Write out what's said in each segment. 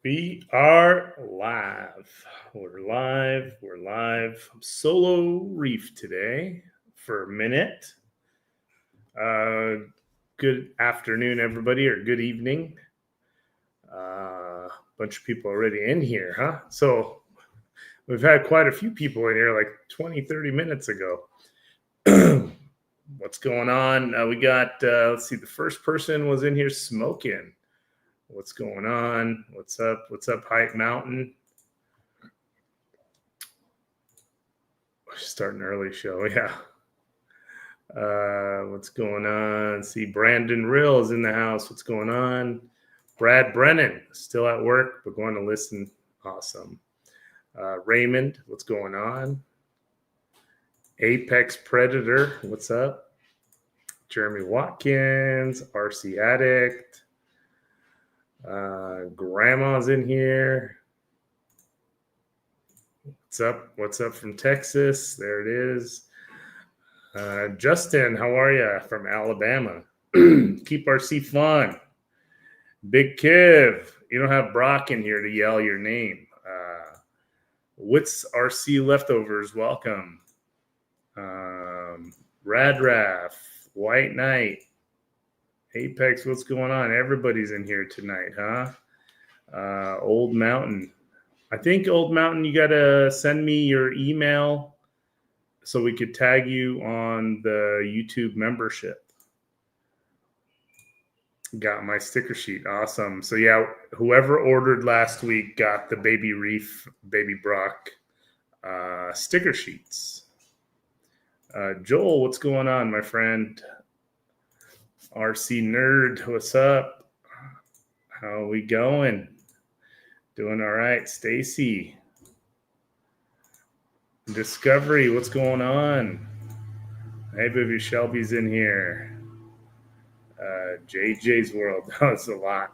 We are live. We're live. We're live. Solo Reef today for a minute. Good afternoon, everybody, or good evening. Bunch of people already in here, huh? So we've had quite a few people in here like 20, 30 minutes ago. What's going on? We got, let's see, the first person was in here smoking. What's going on? What's up? What's up, Hype Mountain? Starting an early show, yeah. What's going on? See, Brandon Rill is in the house. What's going on? Brad Brennan, still at work, but going to listen. Awesome. Raymond, what's going on? Apex Predator, what's up? Jeremy Watkins, RC Addict. Grandma's in here. What's up? What's up from Texas? There it is. Justin, how are you from Alabama? Keep RC fun. Big Kiv, you don't have Brock in here to yell your name. Wits RC Leftovers, welcome. Radraff, White Knight, Apex, what's going on? Everybody's in here tonight, huh? Old Mountain. I think Old Mountain, you got to send me your email so we could tag you on the YouTube membership. Got my sticker sheet. Awesome. So, yeah, whoever ordered last week got the Baby Reef, Baby Brock sticker sheets. Joel, what's going on, my friend? RC Nerd, what's up? How are we going? Doing all right. Stacy. Discovery, what's going on? Hey, baby, Shelby's in here. JJ's World, that was a lot.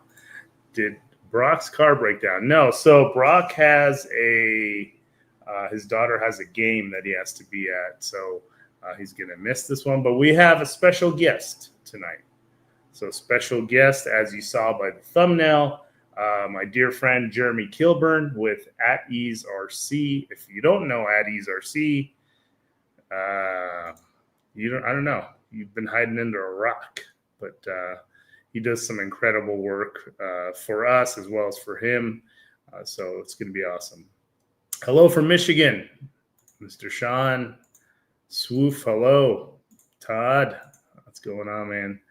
Did Brock's car break down? No. So Brock has his daughter has a game that he has to be at. So he's going to miss this one. But we have a special guest tonight. So special guest, as you saw by the thumbnail, my dear friend Jeremy Kilburn with At Ease RC. If you don't know At Ease RC, I don't know. You've been hiding under a rock, but he does some incredible work for us as well as for him. So it's going to be awesome. Hello from Michigan, Mr. Sean Swoof. Hello, Todd. What's going on, man?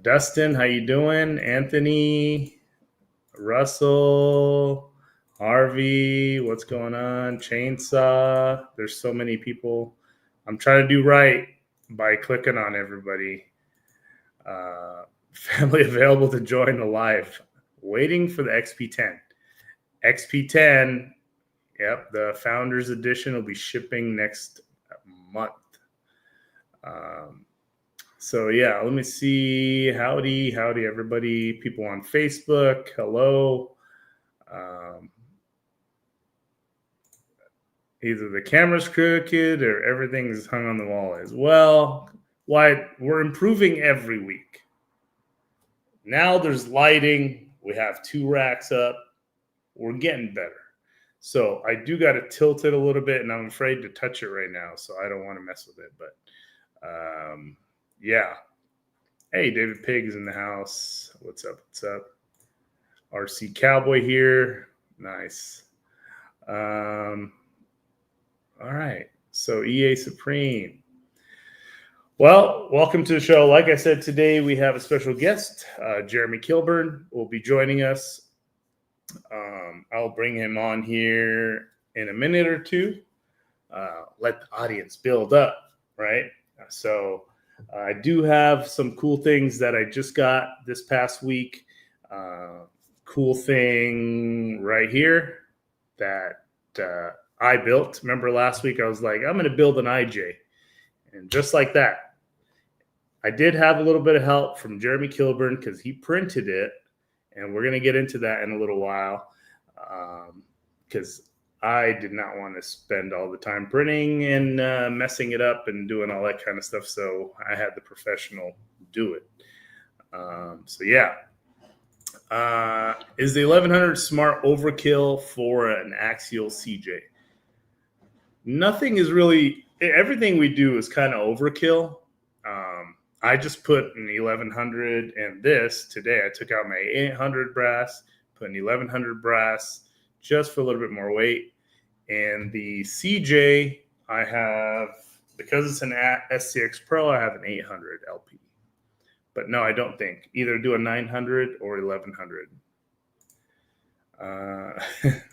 Dustin, how you doing? Anthony, Russell, Harvey, what's going on? Chainsaw. There's so many people. I'm trying to do right by clicking on everybody. Family available to join the live. Waiting for the XP10. XP10, yep, the Founders Edition will be shipping next month. So, yeah, let me see. Howdy, everybody. People on Facebook, hello. Either the camera's crooked or everything's hung on the wall as well. Why? We're improving every week. Now there's lighting. We have 2 racks up. We're getting better. So I do got to tilt it a little bit, and I'm afraid to touch it right now, so I don't want to mess with it. But, yeah. Hey, David Pig's in the house. What's up? What's up? RC Cowboy here. Nice. All right. So EA Supreme. Well, welcome to the show. Like I said, today we have a special guest. Jeremy Kilburn will be joining us. I'll bring him on here in a minute or two. Let the audience build up, right? So I do have some cool things that I just got this past week. Cool thing right here that I built. Remember last week I was like, I'm going to build an IJ. And just like that, I did have a little bit of help from Jeremy Kilburn because he printed it. And we're going to get into that in a little while because I did not want to spend all the time printing and messing it up and doing all that kind of stuff. So I had the professional do it. So, yeah. Is the 1100 smart overkill for an axial CJ? Nothing is really, everything we do is kind of overkill. I just put an 1100 and this today. I took out my 800 brass, put an 1100 brass just for a little bit more weight. And the CJ, I have, because it's an SCX Pro, I have an 800 LP. But no, I don't think. Either do a 900 or 1100.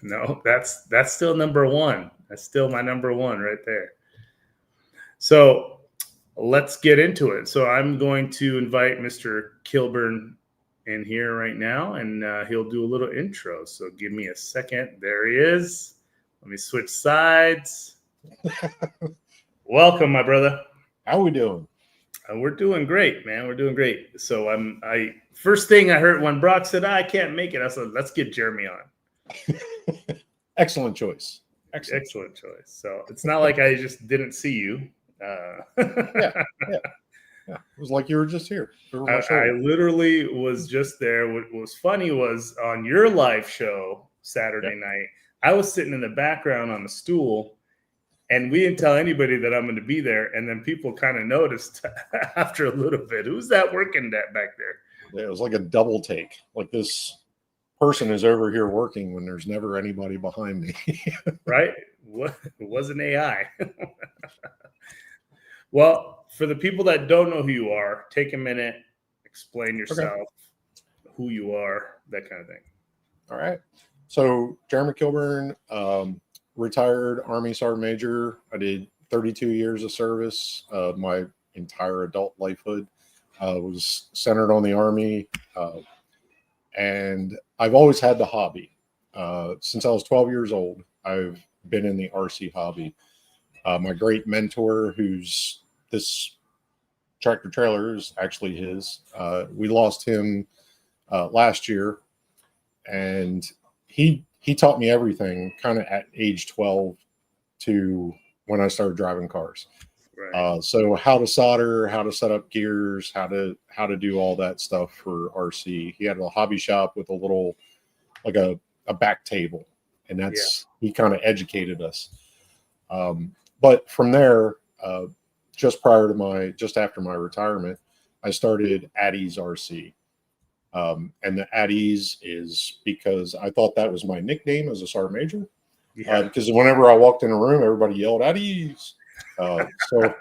No, that's still number one. That's still my number one right there. So let's get into it. So I'm going to invite Mr. Kilburn in here right now, and he'll do a little intro. So give me a second. There he is. Let me switch sides. Welcome, my brother. How we doing? We're doing great, man. We're doing great. So first thing I heard when Brock said, I can't make it, I said, let's get Jeremy on. Excellent choice. Excellent choice. So it's not like I just didn't see you. Yeah. It was like you were just here. I literally was just there. What was funny was on your live show Saturday night, I was sitting in the background on the stool, and we didn't tell anybody that I'm going to be there. And then people kind of noticed after a little bit, who's that working that back there? Yeah, it was like a double take. Like this person is over here working when there's never anybody behind me. Right? It wasn't AI. Well, for the people that don't know who you are, take a minute, explain yourself, who you are, that kind of thing. All right. So Jeremy Kilburn, retired Army Sergeant Major. I did 32 years of service. My entire adult lifehood was centered on the Army. And I've always had the hobby. Since I was 12 years old, I've been in the RC hobby. My great mentor, who's this tractor trailer is actually his. We lost him last year, and he taught me everything kind of at age 12 to when I started driving cars. Right. So how to solder, how to set up gears, how to do all that stuff for RC. He had a hobby shop with a little, like a back table, and he kind of educated us. But from there, just after my retirement, I started Addie's RC. And the Addies is because I thought that was my nickname as a sergeant major. Yeah. Because whenever I walked in a room, everybody yelled Addies. So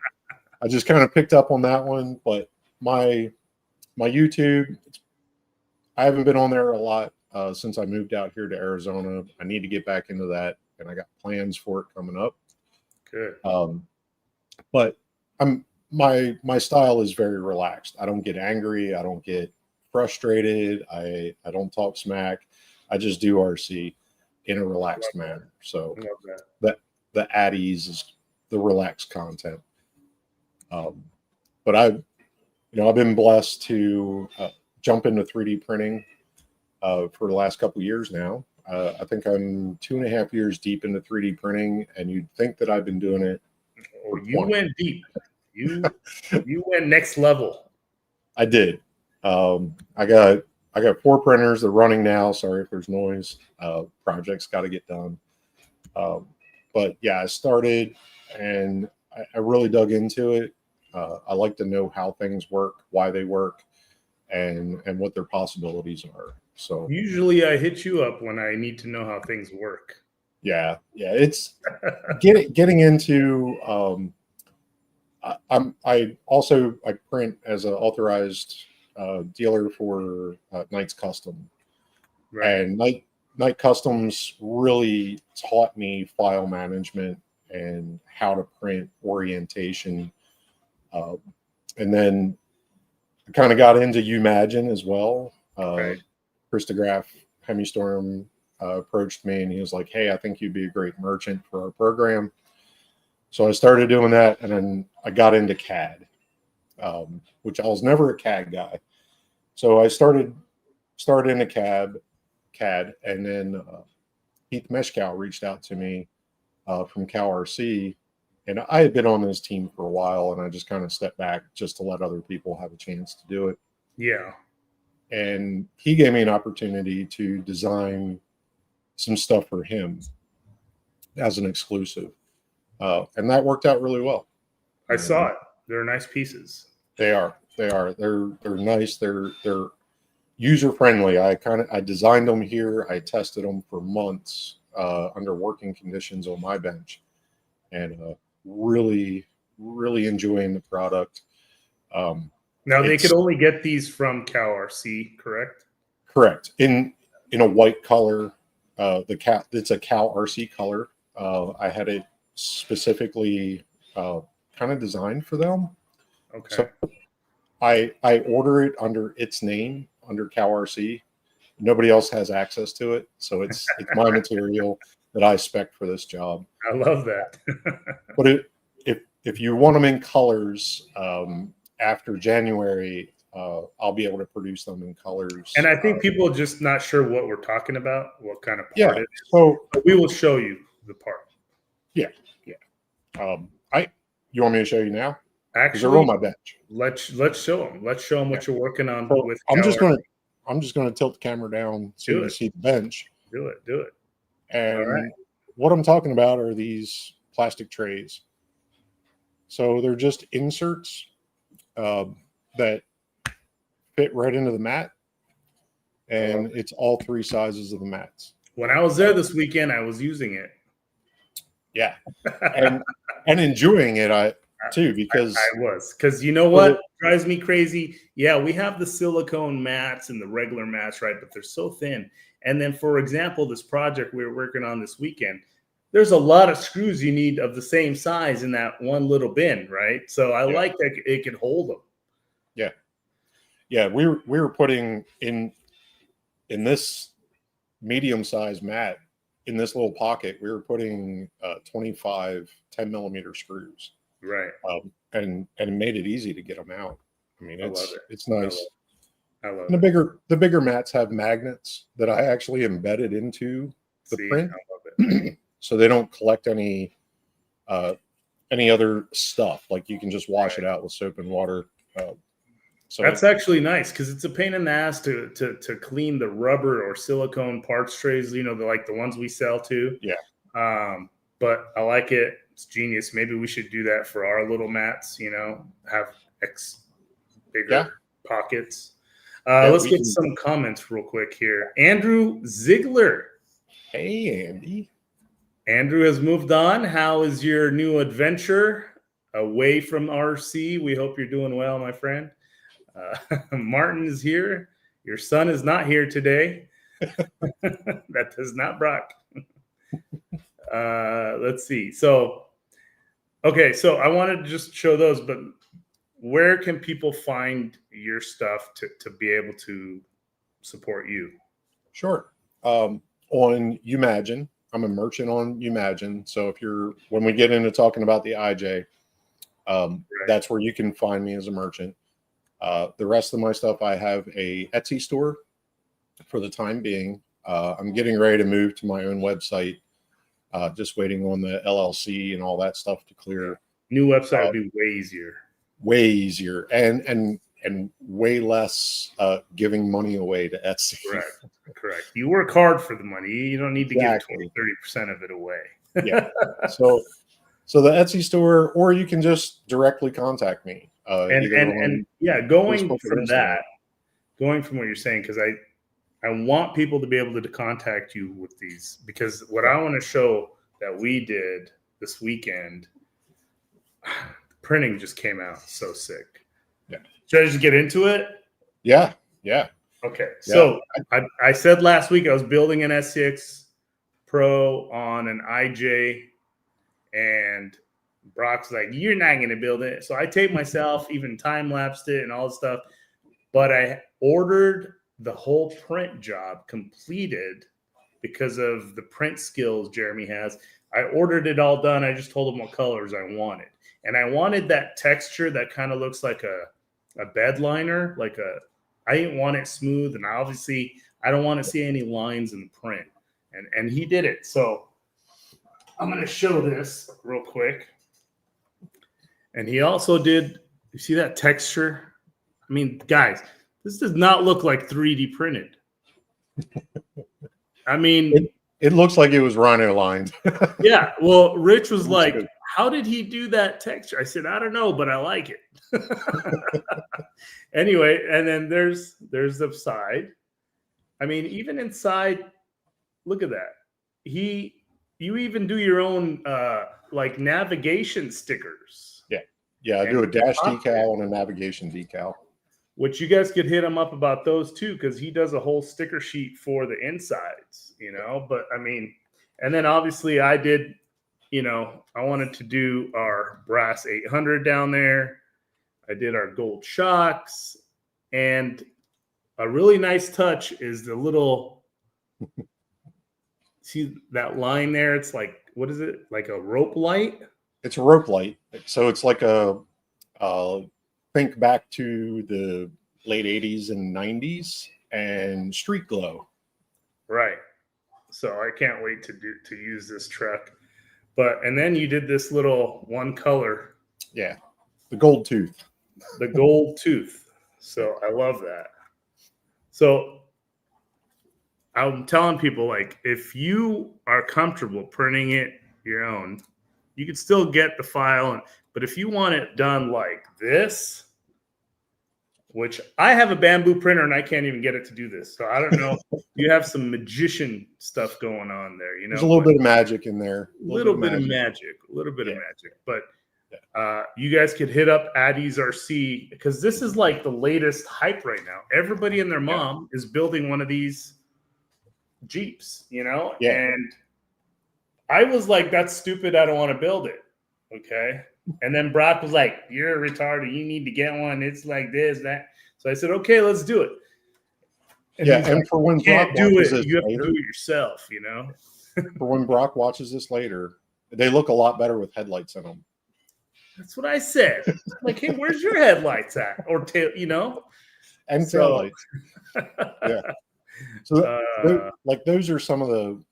I just kind of picked up on that one. But my YouTube, I haven't been on there a lot since I moved out here to Arizona. I need to get back into that, and I got plans for it coming up. Good. But my style is very relaxed. I don't get angry. I don't get frustrated. I don't talk smack. I just do RC in a relaxed manner. So that the Addies is the relaxed content. But I've been blessed to jump into 3D printing for the last couple of years now. I think I'm 2.5 years deep into 3D printing, and you'd think that I've been doing it. You went deep. You went next level. I did. I got 4 printers. They're running now. Sorry if there's noise. Project's got to get done. But yeah, I started, and I really dug into it. I like to know how things work, why they work, and what their possibilities are. So usually I hit you up when I need to know how things work. Yeah. It's getting into. I print as an authorized dealer for Knight's Custom, right. And Knight Customs really taught me file management and how to print orientation, and then I kind of got into Umagine as well. Right. Christograph Hemistorm approached me, and he was like, "Hey, I think you'd be a great merchant for our program." So I started doing that, and then I got into CAD, which I was never a CAD guy. So I started into CAD, and then Heath Meshkow reached out to me from Cal RC, and I had been on his team for a while, and I just kind of stepped back just to let other people have a chance to do it. Yeah. and he gave me an opportunity to design some stuff for him as an exclusive, and that worked out really well. I saw it. They're nice pieces. They are. They're nice. They're user friendly. I designed them here. I tested them for months under working conditions on my bench, and really enjoying the product. Now they could only get these from Cal RC, correct? Correct. In a white color. It's a Cal RC color. I had it specifically kind of designed for them. Okay. So I order it under its name, under Cal RC. Nobody else has access to it, so it's my material that I spec for this job. I love that. But if you want them in colors after January, I'll be able to produce them in colors. And I think people are just not sure what we're talking about, what kind of part it is. So but we will show you the part. Yeah. You want me to show you now? Actually, they're on my bench. Let's show them. Let's show them what you're working on with. I'm just gonna tilt the camera down so you can see the bench. Do it. And what I'm talking about are these plastic trays. So they're just inserts that fit right into the mat, and it's all three sizes of the mats. When I was there this weekend, I was using it. Yeah, and enjoying it too, because you know what drives me crazy? Yeah, we have the silicone mats and the regular mats, right? But they're so thin. And then, for example, this project we were working on this weekend, there's a lot of screws you need of the same size in that one little bin, right? So I like that it can hold them. Yeah, we were putting in this medium-sized mat, in this little pocket, we were putting 25 10-millimeter screws. Right. And it made it easy to get them out. I mean, it's nice. I love it. The bigger mats have magnets that I actually embedded into the print. I love it. So they don't collect any other stuff. Like you can just wash it out with soap and water. So that's actually nice, because it's a pain in the ass to clean the rubber or silicone parts trays, the ones we sell too. Yeah. But I like it. It's genius. Maybe we should do that for our little mats, have bigger pockets. Let's get some comments real quick here. Andrew Ziegler. Hey, Andy. Andrew has moved on. How is your new adventure away from RC? We hope you're doing well, my friend. Martin is here. Your son is not here today. That does not Brock. Let's see. So I wanted to just show those, but where can people find your stuff to be able to support you? Sure. On Umagine. I'm a merchant on Umagine. So when we get into talking about the IJ, that's where you can find me as a merchant. The rest of my stuff, I have a Etsy store for the time being. I'm getting ready to move to my own website. Just waiting on the LLC and all that stuff to clear. New website would be way easier. Way easier and way less giving money away to Etsy. Correct. You work hard for the money. You don't need to give 20-30% of it away. Yeah. So the Etsy store, or you can just directly contact me. Going from what you're saying, because I want people to be able to contact you with these, because what I want to show that we did this weekend, printing just came out so sick. Yeah. Should I just get into it? Yeah. Okay. So I said last week I was building an SCX Pro on an IJ, and Brock's like, "You're not going to build it." So I taped myself, even time-lapsed it and all this stuff. But I ordered the whole print job completed because of the print skills Jeremy has. I ordered it all done. I just told him what colors I wanted. And I wanted that texture that kind of looks like a bed liner. I didn't want it smooth. And obviously, I don't want to see any lines in the print. And he did it. So I'm going to show this real quick. And he also did, you see that texture? I mean, guys, This does not look like 3D printed. I mean, it looks like it was rhino lined. Yeah. Well, Rich was like, good. How did he do that texture? I said, I don't know, but I like it. Anyway, and then there's the side. I mean, even inside, look at that. You even do your own like navigation stickers. Yeah, I do a dash decal and a navigation decal. Which you guys could hit him up about those too, because he does a whole sticker sheet for the insides, you know. But I mean, and then obviously I did, you know, I wanted to do our brass 800 down there. I did our gold shocks, and a really nice touch is the little, see that line there? It's like, what is it? Like a rope light? It's a rope light. So it's like a, think back to the late 80s and 90s and street glow. Right. So I can't wait to use this truck. But, and then you did this little one color. Yeah. The gold tooth. The gold tooth. So I love that. So I'm telling people, like, if you are comfortable printing it your own, you can still get the file. But if you want it done like this, which I have a bamboo printer and I can't even get it to do this. So I don't know. You have some magician stuff going on there. You know, there's a little bit of magic in there. A little bit of magic. But you guys could hit up Addie's RC, because this is like the latest hype right now. Everybody and their mom is building one of these Jeeps, you know? Yeah. And I was like, that's stupid. I don't want to build it. Okay. And then Brock was like, you're a retarded. You need to get one. It's like this, that. So I said, okay, let's do it. And and for when Brock watches this, you have to do it yourself, you know? For when Brock watches this later, they look a lot better with headlights in them. That's what I said. Like, hey, where's your headlights at? Or tail, you know? And taillights. Yeah. So like those are some of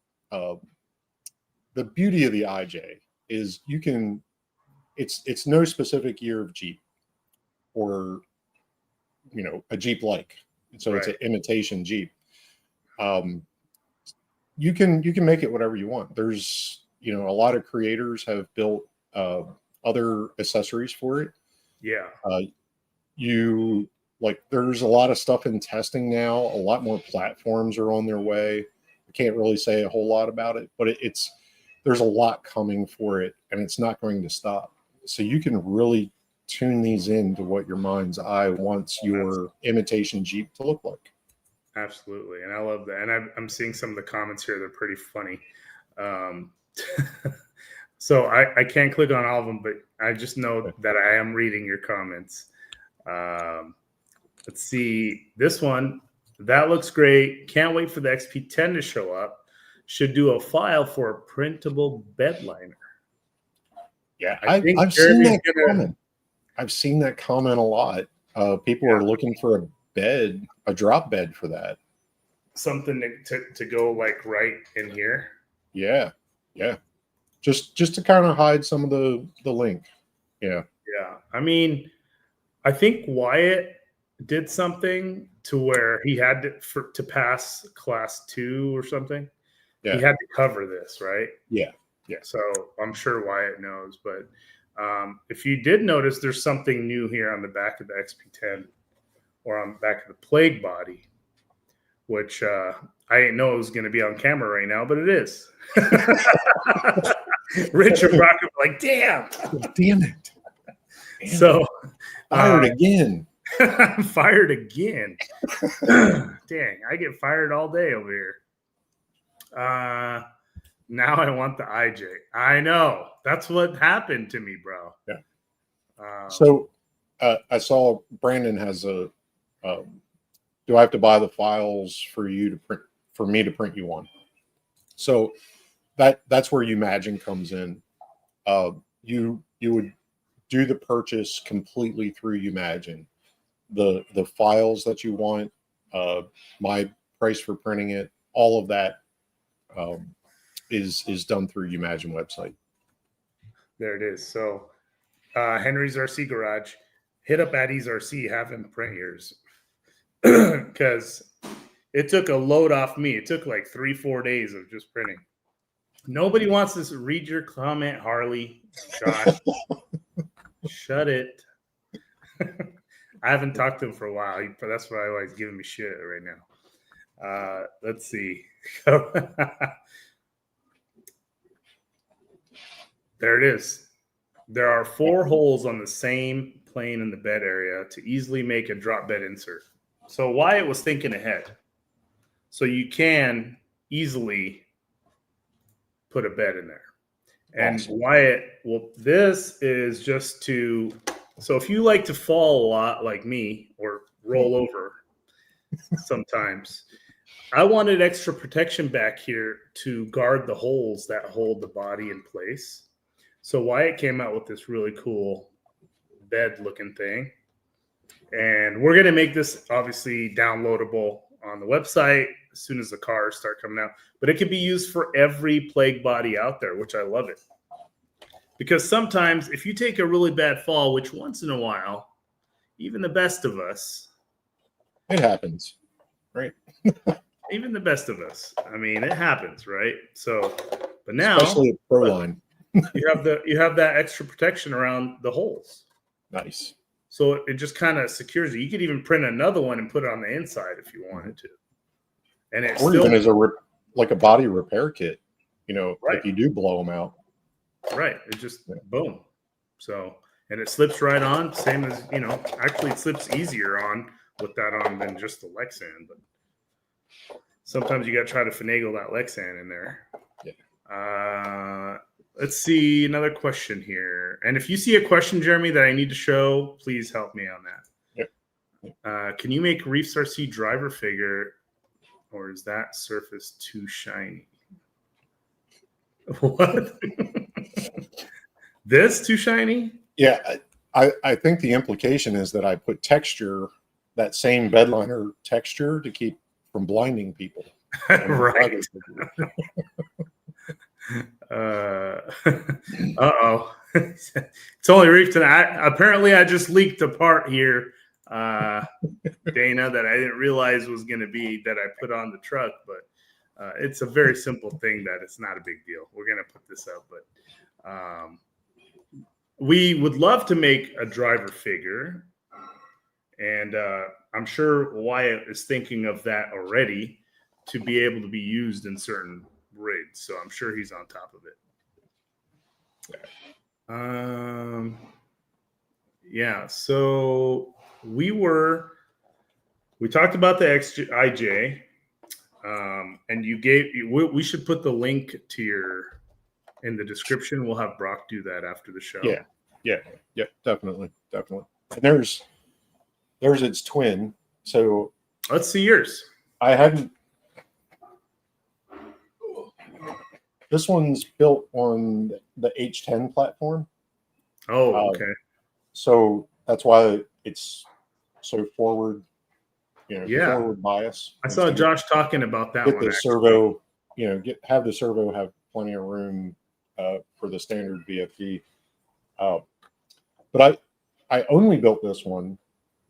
the beauty of the IJ is you can, it's no specific year of Jeep or, you know, a Jeep like. So it's an imitation Jeep. You can make it whatever you want. There's, you know, a lot of creators have built other accessories for it. Yeah. There's a lot of stuff in testing now. A lot more platforms are on their way. I can't really say a whole lot about it, but there's a lot coming for it, and it's not going to stop. So you can really tune these into what your mind's eye wants your imitation Jeep to look like. Absolutely. And I love that. And I'm seeing some of the comments here. They're pretty funny. So I can't click on all of them, but I just know that I am reading your comments. Let's see. This one, that looks great. Can't wait for the XP10 to show up. Should do a file for a printable bed liner. Yeah, I've seen that comment. I've seen that comment a lot. People are looking for a drop bed for that. Something to go like right in here. Yeah. Just to kind of hide some of the link. Yeah. I mean, I think Wyatt did something to where he had to pass class 2 or something. Yeah. He had to cover this, right? Yeah. So I'm sure Wyatt knows, but if you did notice, there's something new here on the back of the XP10 or on the back of the Plague body, which I didn't know it was going to be on camera right now, but it is. Rich and Brock are like, damn it. So fired again. Fired again. Dang, I get fired all day over here. Now I want the IJ. I know. That's what happened to me, bro. Yeah. So I saw Brandon has do I have to buy the files for you to print, for me to print you one? So that's where Imagine comes in. You would do the purchase completely through Imagine. The files that you want, my price for printing it, all of that is done through Imagine website. There it is. So Henry's RC Garage, hit up Addie's RC, have him print yours. because it took a load off me. It took like 3-4 days of just printing. Nobody wants to read your comment, Harley. Josh, shut it. I haven't talked to him for a while. That's why he's giving me shit right now. Let's see. There it is. There are 4 holes on the same plane in the bed area to easily make a drop bed insert. So Wyatt was thinking ahead. So you can easily put a bed in there. And Awesome. Wyatt, well, this is just to, so if you like to fall a lot like me or roll over sometimes, I wanted extra protection back here to guard the holes that hold the body in place. So Wyatt came out with this really cool bed looking thing. And we're going to make this obviously downloadable on the website as soon as the cars start coming out. But it can be used for every plague body out there, which I love it. Because sometimes if you take a really bad fall, which once in a while, even the best of us. It happens, right? Even the best of us. I mean, it happens, right? So, but now. Especially at Pro Line. you have that extra protection around the holes. Nice. So it just kind of secures it. You could even print another one and put it on the inside if you wanted to. And it's or still, even as like a body repair kit, right. if you do blow them out. Right. It just boom. So, and it slips right on. Same as, actually it slips easier on with that on than just the Lexan. But sometimes you got to try to finagle that Lexan in there. Yeah. Let's see another question here. And if you see a question, Jeremy, that I need to show, please help me on that. Yep. Can you make Reefs RC driver figure, or is that surface too shiny? What? This too shiny? Yeah, I think the implication is that I put texture, that same bedliner texture, to keep from blinding people. Right. Uh-oh. It's only Reef tonight. Apparently, I just leaked a part here, Dana, that I didn't realize was going to be that I put on the truck, but it's a very simple thing that it's not a big deal. We're going to put this up, but we would love to make a driver figure, and I'm sure Wyatt is thinking of that already to be able to be used in certain rigs. So I'm sure he's on top of it. Yeah. So we talked about the IJ, and we should put the link to in the description. We'll have Brock do that after the show. Yeah, definitely. And there's its twin. So let's see yours. I hadn't. This one's built on the H10 platform. Oh, okay. So that's why it's so forward, forward bias. I saw Josh talking about that. Get the servo, have the servo have plenty of room for the standard VFD. But I only built this one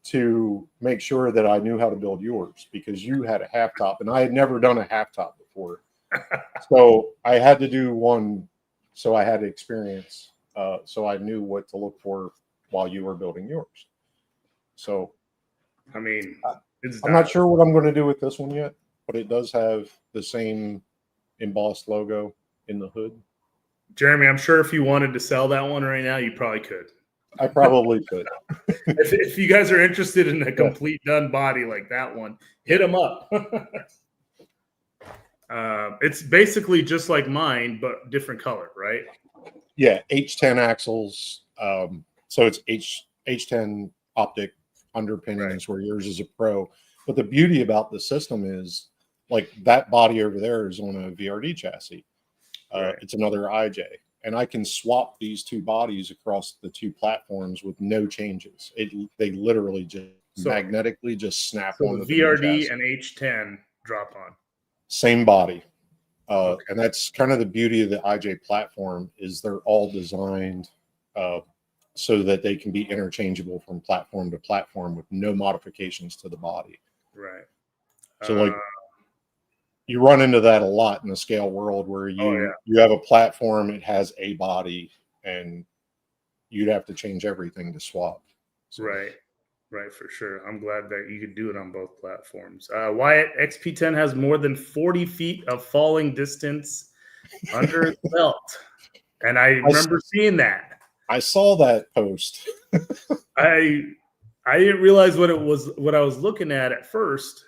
to make sure that I knew how to build yours, because you had a half top and I had never done a half top before. So I had to do one, so I had experience, so I knew what to look for while you were building yours. So, I mean, I'm not sure what I'm going to do with this one yet, but it does have the same embossed logo in the hood. Jeremy, I'm sure if you wanted to sell that one right now, you probably could. I probably could. if you guys are interested in a complete done body like that one, hit them up. It's basically just like mine, but different color, right? Yeah, H10 axles. So it's H10 optic underpinnings, where yours is a Pro. But the beauty about the system is, like, that body over there is on a VRD chassis. It's another IJ. And I can swap these two bodies across the two platforms with no changes. They literally just magnetically just snap on the VRD and H10 drop on. Same body. And that's kind of the beauty of the IJ platform, is they're all designed so that they can be interchangeable from platform to platform with no modifications to the body. Right. So like you run into that a lot in the scale world where you have a platform, it has a body, and you'd have to change everything to swap. So. Right, for sure. I'm glad that you could do it on both platforms. Wyatt, XP10 has more than 40 feet of falling distance under its belt. And I remember seeing that. I saw that post. I didn't realize what I was looking at first.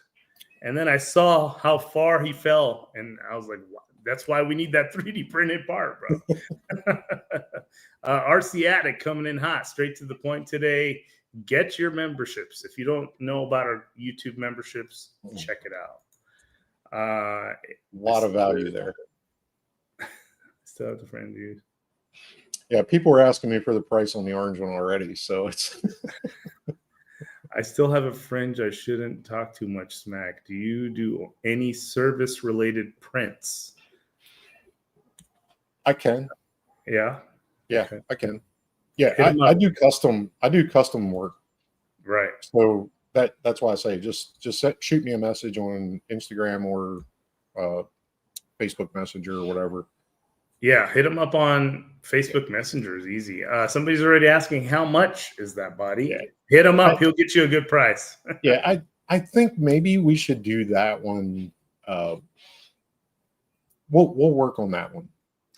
And then I saw how far he fell. And I was like, wow, that's why we need that 3D printed part, bro. RC Attic coming in hot, straight to the point today. Get your memberships. If you don't know about our YouTube memberships, check it out. A lot of value there. Still have the friend use. Yeah, people were asking me for the price on the orange one already, so it's. I still have a fringe. I shouldn't talk too much smack. Do you do any service-related prints? I can. Yeah. Yeah, okay. I can. Yeah, I do custom. I do custom work. Right. So that's why I say just shoot me a message on Instagram or Facebook Messenger or whatever. Yeah, hit him up on Facebook Messenger is easy. Somebody's already asking how much is that body. Yeah. Hit him up; he'll get you a good price. Yeah, I think maybe we should do that one. We'll work on that one.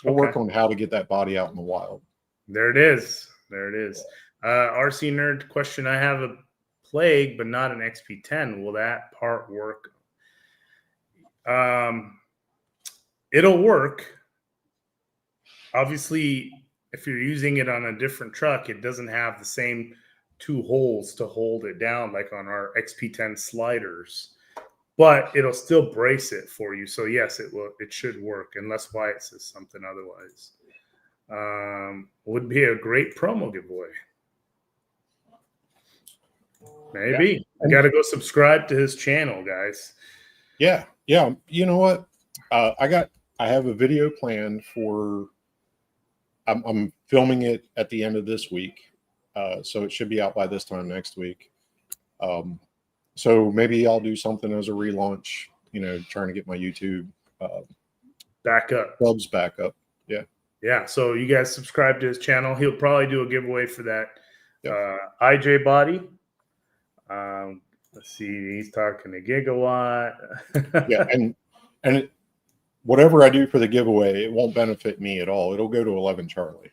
We'll work on how to get that body out in the wild. There it is. There it is. RC Nerd question. I have a Plague, but not an XP10. Will that part work? It'll work. Obviously, if you're using it on a different truck, it doesn't have the same two holes to hold it down like on our XP10 sliders. But it'll still brace it for you. So yes, it will. It should work, unless Wyatt says something otherwise. Would be a great promo giveaway. Maybe. You got to go subscribe to his channel, guys. Yeah. You know what? I have a video planned for. I'm filming it at the end of this week, so it should be out by this time next week. So maybe I'll do something as a relaunch. Trying to get my YouTube back up. Subs back up. Yeah. Yeah. So you guys subscribe to his channel. He'll probably do a giveaway for that IJ body. Let's see. He's talking to Gigawatt. Yeah, and whatever I do for the giveaway, it won't benefit me at all. It'll go to 11 Charlie.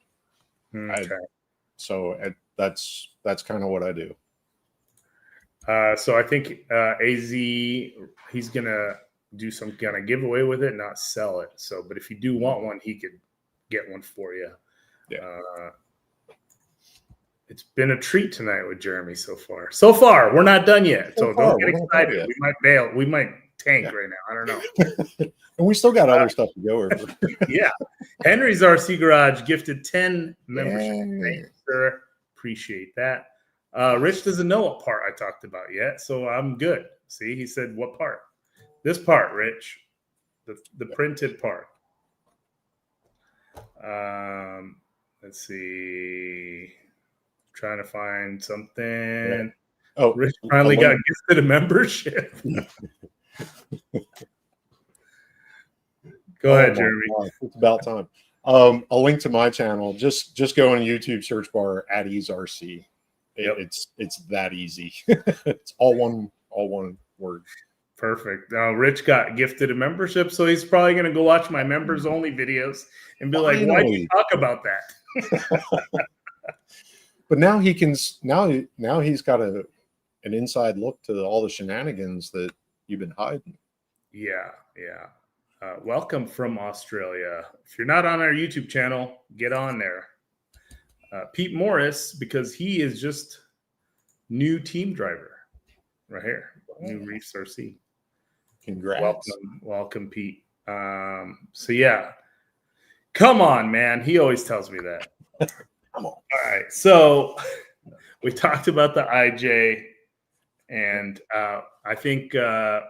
Okay. So that's kind of what I do. So I think AZ, he's gonna do some kind of giveaway with it, not sell it. So, but if you do want one, he could get one for you. Yeah. It's been a treat tonight with Jeremy so far. So far, we're not done yet. So don't get excited. We might bail. We might tank right now. I don't know. And we still got other stuff to go over. Yeah. Henry's RC Garage gifted 10 memberships. Thank you, sir. Appreciate that. Rich doesn't know what part I talked about yet, so I'm good. See, he said, what part? This part, Rich. The printed part. Let's see. Trying to find something. Yeah. Oh, Rich finally got gifted a membership. Go ahead, Jeremy. God. It's about time. A link to my channel. Just go in YouTube search bar @EaseRC. It's that easy. It's all one word. Perfect. Rich got gifted a membership, so he's probably going to go watch my members only videos and be like, "Why did you talk about that?" But now he can. Now he's got an inside look to all the shenanigans that you've been hiding. Yeah. Welcome from Australia. If you're not on our YouTube channel, get on there. Pete Morris, because he is just new team driver right here. New REEFS RC. Congrats. Welcome, Pete. So yeah, come on, man. He always tells me that. Come on. All right. So we talked about the IJ, and I think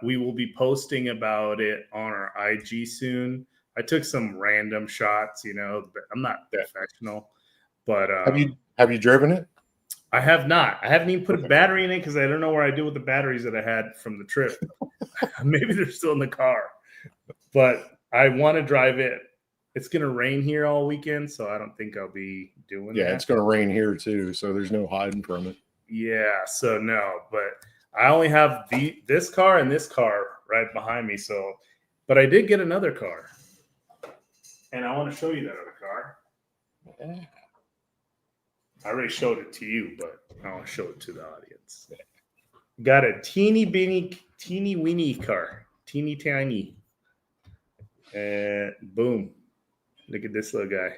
we will be posting about it on our IG soon. I took some random shots, but I'm not professional. But have you driven it? I have not. I haven't even put a battery in it because I don't know where I do with the batteries that I had from the trip. Maybe they're still in the car, but I want to drive it. It's going to rain here all weekend, so I don't think I'll be doing that. Yeah, it's going to rain here too, so there's no hiding from it. Yeah, so no, but I only have this car and this car right behind me. So, but I did get another car, and I want to show you that other car. Yeah. I already showed it to you, but I want to show it to the audience. Got a teeny weeny car, teeny tiny, and boom! Look at this little guy.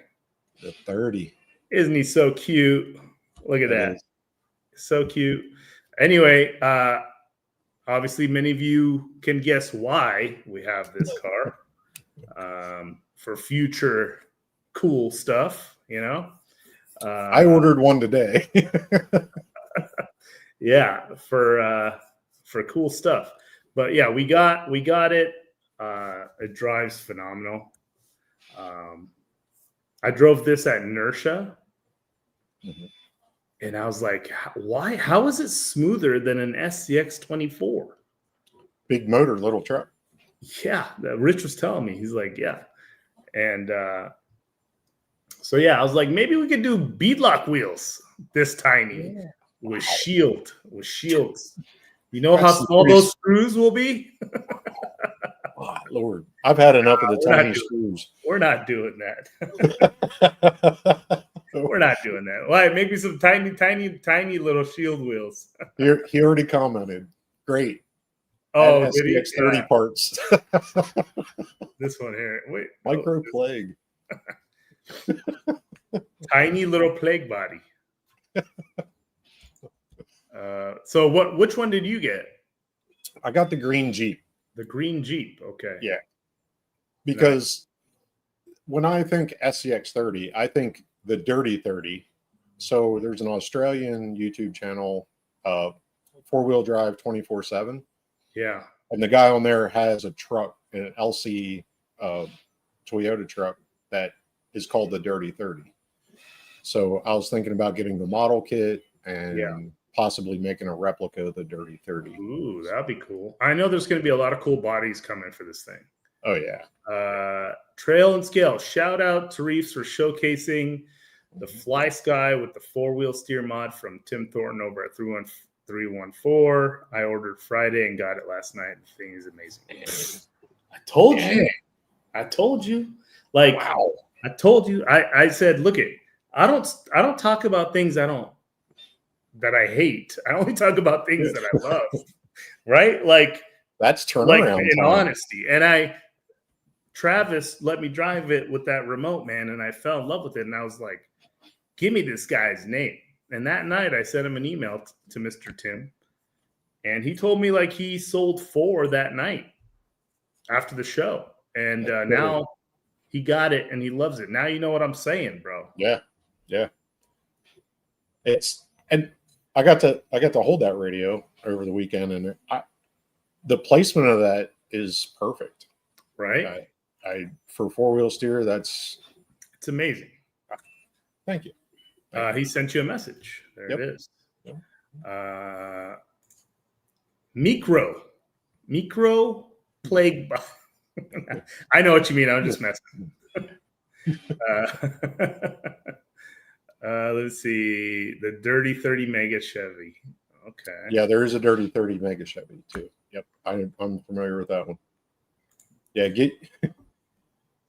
The 30. Isn't he so cute? Look at that. Is. So cute. Anyway, obviously, many of you can guess why we have this car for future cool stuff. You know, I ordered one today. Yeah, for cool stuff. But yeah, we got it. It drives phenomenal. I drove this at Inertia. Mm-hmm. And I was like, why? How is it smoother than an SCX 24? Big motor, little truck. Yeah, Rich was telling me. He's like, yeah. And so, yeah, I was like, maybe we could do beadlock wheels this tiny with shields. You know how small those screws will be? Oh, Lord, I've had enough of the tiny screws. We're not doing that. We're not doing that. Why? Make me some tiny little shield wheels. He already commented. Great. Oh, SCX30 parts. This one here. Wait. Micro plague. Tiny little plague body. So which one did you get? I got the green Jeep. The green Jeep. Okay. Yeah. Because when I think SCX30, I think the Dirty 30. So there's an Australian YouTube channel, 4-wheel drive 24/7. Yeah. And the guy on there has a truck, an LC Toyota truck that is called the Dirty 30. So I was thinking about getting the model kit and possibly making a replica of the Dirty 30. Ooh, that'd be cool. I know there's going to be a lot of cool bodies coming for this thing. Oh, yeah. Trail and Scale. Shout out to REEFS for showcasing the Fly Sky with the 4-wheel steer mod from Tim Thornton over at 314. I ordered Friday and got it last night. The thing is amazing. I told you. Like, wow. I told you. I said, look it. I don't talk about things that I hate. I only talk about things that I love. Right? Like, that's turnaround in honesty. And Travis let me drive it with that remote, man, and I fell in love with it. And I was like, give me this guy's name. And that night I sent him an email to Mr. Tim, and he told me like he sold 4 that night after the show. And now he got it and he loves it. Now you know what I'm saying, bro. Yeah. Yeah. And I got to hold that radio over the weekend, and the placement of that is perfect. Right. For 4-wheel steer, it's amazing. Thank you. He sent you a message. There it is. Yep. Micro plague. I know what you mean. I'm just messing. Let's see. The Dirty 30 Mega Chevy. Okay. Yeah, there is a Dirty 30 Mega Chevy too. Yep. I'm familiar with that one.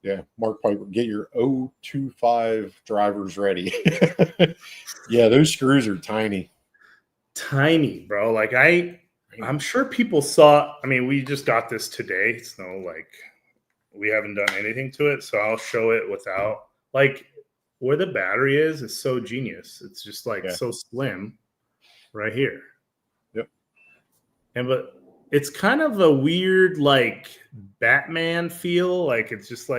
Yeah, Mark Piper, get your 025 drivers ready. Yeah, those screws are tiny. Tiny, bro. Like I'm sure people saw. I mean, we just got this today. It's we haven't done anything to it, so I'll show it without. Like, where the battery is so genius. It's just so slim right here. Yep. But it's kind of a weird Batman feel. Like it's just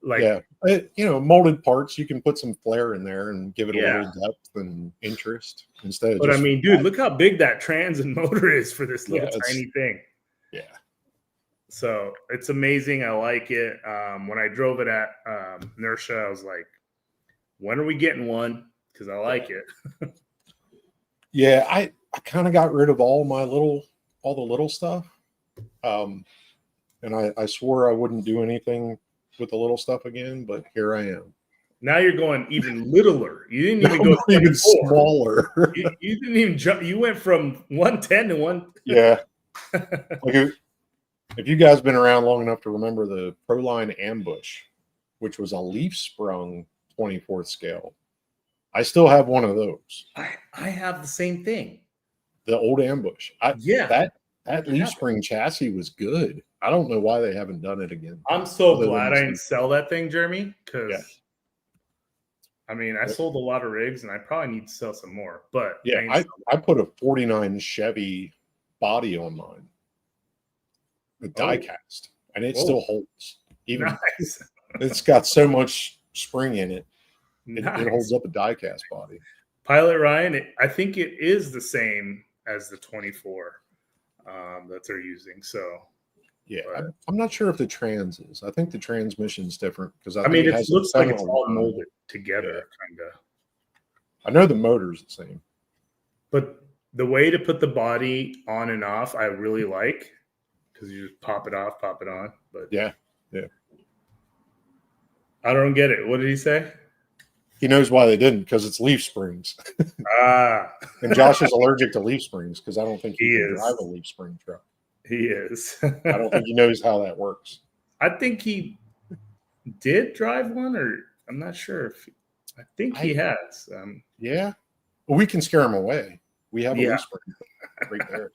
molded parts. You can put some flair in there and give it a little depth and interest instead of. But I mean, dude, look how big that trans and motor is for this little tiny thing. Yeah. So it's amazing. I like it. When I drove it at Inertia, I was like, when are we getting one? because I like it. Yeah, I kind of got rid of all the little stuff. And I swore I wouldn't do anything with the little stuff again, but here I am. Now you're going even littler. You didn't even go Even 24. smaller. You didn't even jump. You went from 110 to 1. Yeah. Like if you guys been around long enough to remember the Proline Ambush, which was a leaf sprung 24th scale, I still have one of those. I have the same thing. The old Ambush. Yeah. That leaf spring chassis was good. I don't know why they haven't done it again. I'm so glad I didn't sell that thing, Jeremy, because Yeah. I mean, I sold a lot of rigs and I probably need to sell some more. But yeah, I put a 49 Chevy body on mine with die cast, and it still holds. Even nice. It's got so much spring in it. Nice. It holds up a die cast body. Pilot Ryan, I think it is the same as the 24 that they're using. So yeah, I'm not sure if the trans is. I think the transmission's different because I mean, it looks like it's all molded together, kind of. I know the motor's the same, but the way to put the body on and off, I really like, because you just pop it off, pop it on. But yeah, I don't get it. What did he say? He knows why they didn't, because it's leaf springs. And Josh is allergic to leaf springs because I don't think he can drive a leaf spring truck. He is. I don't think he knows how that works. I think he did drive one, or I'm not sure if I think he has. Yeah. Well, we can scare him away. We have a leaf spring right there.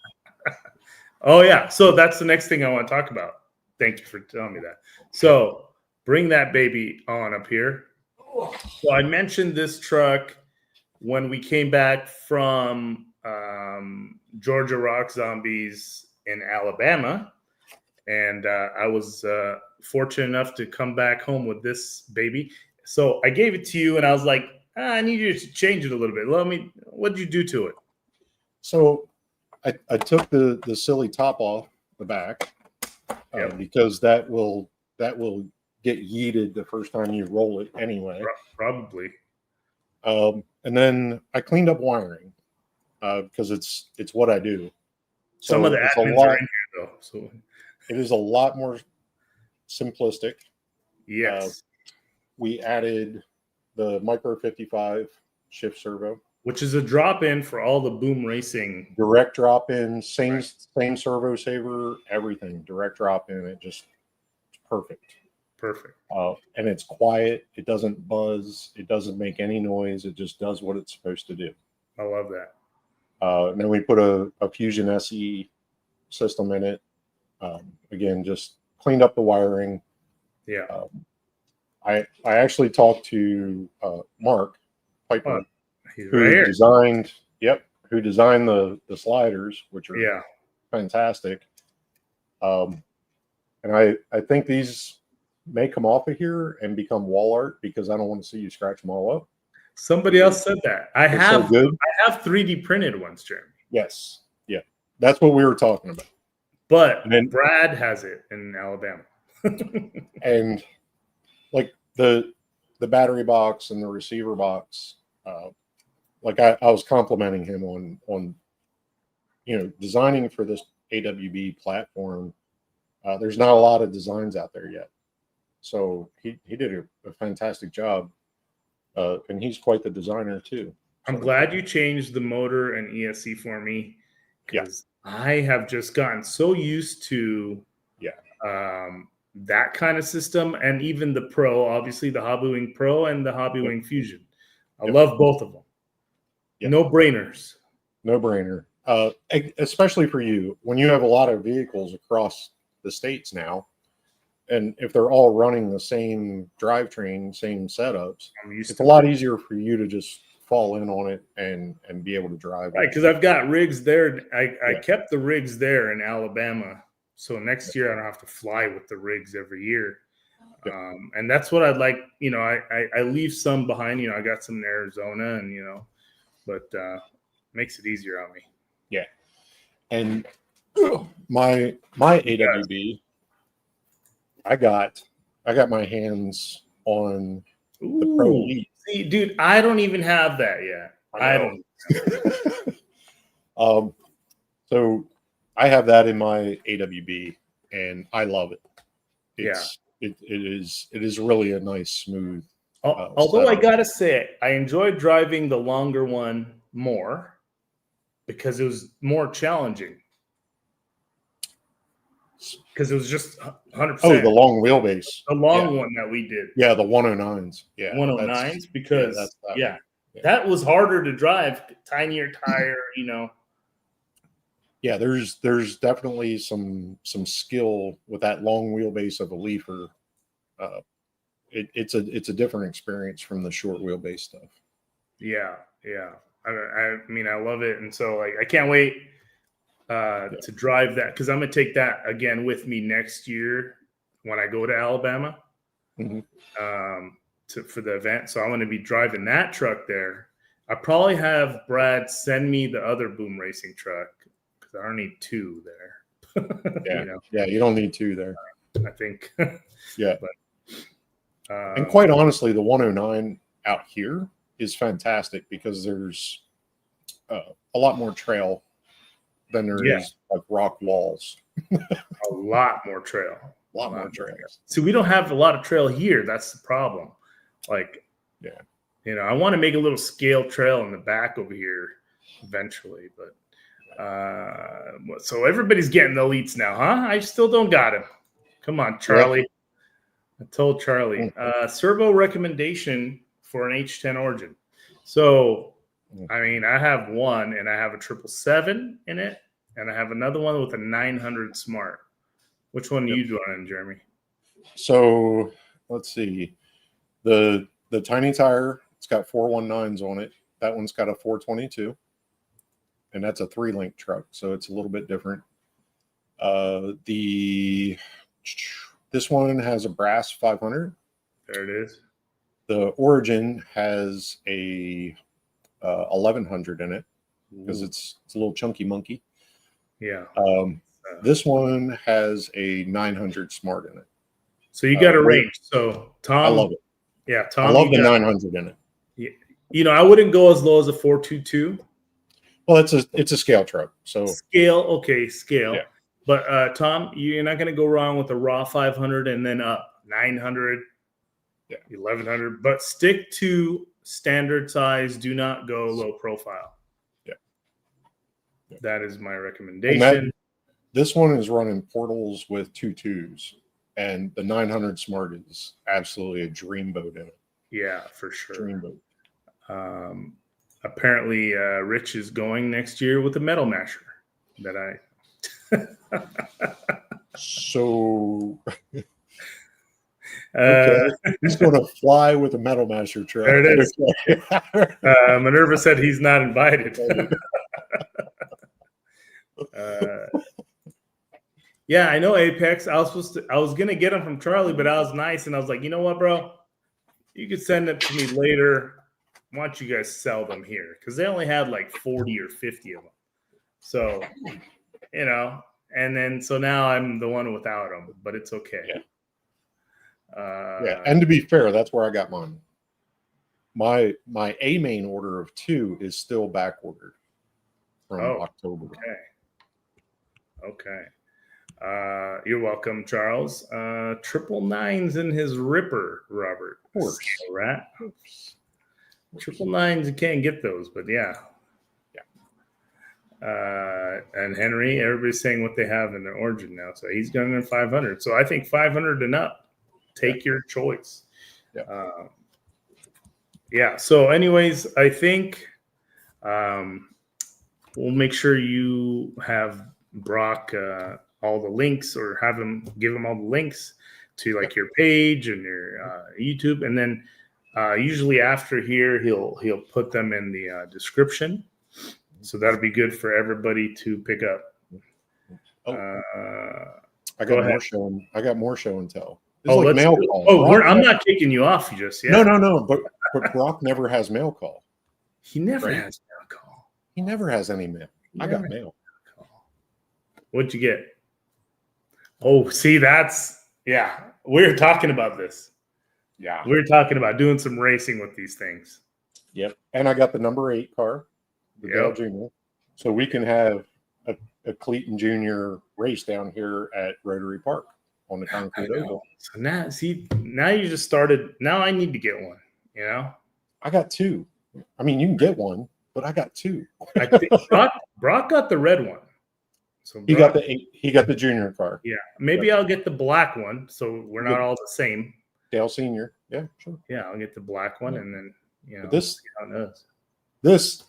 Oh, yeah. So that's the next thing I want to talk about. Thank you for telling me that. So bring that baby on up here. So I mentioned this truck when we came back from Georgia Rock Zombies in Alabama. And I was fortunate enough to come back home with this baby. So I gave it to you, and I was like, I need you to change it a little bit. What did you do to it? So I took the silly top off the back because that will get yeeted the first time you roll it anyway. Probably. And then I cleaned up wiring because it's what I do. So some of the admins are in here, though. So it is a lot more simplistic. Yes. We added the Micro 55 shift servo, which is a drop-in for all the boom racing. Direct drop-in, same servo saver, everything. Direct drop-in. It's perfect. Perfect. And it's quiet. It doesn't buzz. It doesn't make any noise. It just does what it's supposed to do. I love that. And then we put a Fusion SE system in it. Again, just cleaned up the wiring. Yeah. I actually talked to Mark Piper, who designed the sliders, which are fantastic. And I think these may come off of here and become wall art because I don't want to see you scratch them all up. Somebody else said that. I have 3D printed ones, Jeremy. Yes. Yeah. That's what we were talking about. But then Brad has it in Alabama. And like the battery box and the receiver box, like I was complimenting him on designing for this AWB platform. There's not a lot of designs out there yet. So he did a fantastic job. And he's quite the designer too. I'm glad you changed the motor and ESC for me, because I have just gotten so used to that kind of system, and even the Pro, obviously the Hobbywing Pro and the Hobbywing Fusion. I love both of them. No brainers. No brainer. Especially for you, when you have a lot of vehicles across the states now, and if they're all running the same drivetrain, same setups, it's a lot easier for you to just fall in on it and be able to drive. Right, because I've got rigs there. I kept the rigs there in Alabama, so next year I don't have to fly with the rigs every year. And that's what I'd like. I leave some behind. I got some in Arizona, and but makes it easier on me. Yeah, and my AWB. I got my hands on the Pro Elite See, dude, I don't even have that yet. I don't. So I have that in my AWB, and I love it. It is really a nice, smooth. Although I gotta say, I enjoyed driving the longer one more because it was more challenging. Because it was just 100%. Oh, the long wheelbase. The long one that we did. Yeah, the 109s. Yeah. 109s because that that was harder to drive, tinier tire, Yeah, there's definitely some skill with that long wheelbase of a leafer. It's a different experience from the short wheelbase stuff. Yeah. I mean, I love it, and so like I can't wait to drive that because I'm gonna take that again with me next year when I go to Alabama for the event. So I'm gonna be driving that truck there. I probably have Brad send me the other boom racing truck because I don't need two there. Yeah, you don't need two there. I think. Yeah. And quite honestly, the 109 out here is fantastic because there's a lot more trail than there is like rock walls. A lot more trail. A lot more trail. See, we don't have a lot of trail here. That's the problem. Like, I want to make a little scale trail in the back over here eventually, but so everybody's getting the elites now, huh? I still don't got him. Come on, Charlie. Yep. I told Charlie. Servo recommendation for an H10 Origin. So, I mean, I have one, and I have a 777 in it, and I have another one with a 900 Smart. Which one are you doing, Jeremy? So, let's see. The tiny tire, it's got 419s on it. That one's got a 422. And that's a 3-link truck, so it's a little bit different. This one has a brass 500. There it is. The Origin has a 1100 in it because it's a little chunky monkey. Yeah. This one has a 900 Smart in it. So you got a range. So Tom, I love it. Yeah, Tom, I love the 900 in it. I wouldn't go as low as a 422. Well, it's a scale truck. So scale. Yeah. But Tom, you're not going to go wrong with a raw 500 and then up 900, 1100. But stick to standard size. Do not go low profile. Yeah. That is my recommendation. This one is running portals with 2.2s, and the 900 Smart is absolutely a dreamboat in it. Yeah, for sure. Dreamboat. Apparently, Rich is going next year with a metal masher that I. So he's going to fly with a metal masher truck. There it is. Minerva said he's not invited. Yeah, I know Apex. I was gonna get him from Charlie, but I was nice, and I was like, you know what, bro? You could send it to me later. Why don't you guys sell them here? Because they only had like 40 or 50 of them. So, and then so now I'm the one without them, but it's okay. Yeah. And to be fair, that's where I got mine. My A main order of 2 is still back ordered from October. Okay. You're welcome, Charles. 999s in his Ripper, Robert. Of course. Rat. 999s, you can't get those, but yeah. And Henry, everybody's saying what they have in their Origin now, so he's going in 500. So I think 500 and up. Take your choice. So anyways, I think we'll make sure you have Brock all the links, or give him all the links to like your page and your YouTube, and then usually after here he'll put them in the description, so that'll be good for everybody to pick up. I got more show and tell. Mail call. I'm not kicking you off just yet. No. But Brock never has mail call. He never has mail call. He never has any mail. I got mail. What'd you get? Oh, see, we were talking about this. Yeah. We're talking about doing some racing with these things. Yep. And I got the number 8 car, the Dale Jr. So we can have a Cleaton Jr. race down here at Rotary Park on the concrete oval. So now you just started. Now I need to get one. You know, I got 2. I mean, you can get one, but I got 2. I think Brock got the red one. So he got the junior car. Yeah, maybe I'll get the black one, so we're not all the same. Dale Senior. Yeah, sure. Yeah, I'll get the black one, and then this see how it is. This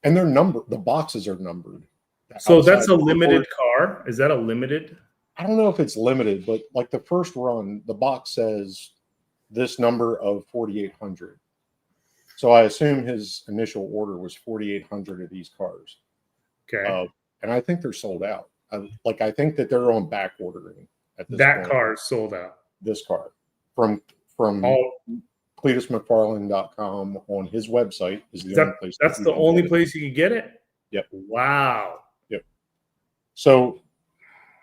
and they're numbered. The boxes are numbered. So that's a limited car. Is that a limited? I don't know if it's limited, but like the first run, the box says this number of 4,800. So I assume his initial order was 4,800 of these cars. Okay. And I think they're sold out. I think that they're on back ordering at this that point. car is sold out. This car from CletusMcFarland.com on his website is the only place. That's the only place you can get it? Yep. Wow. Yep. So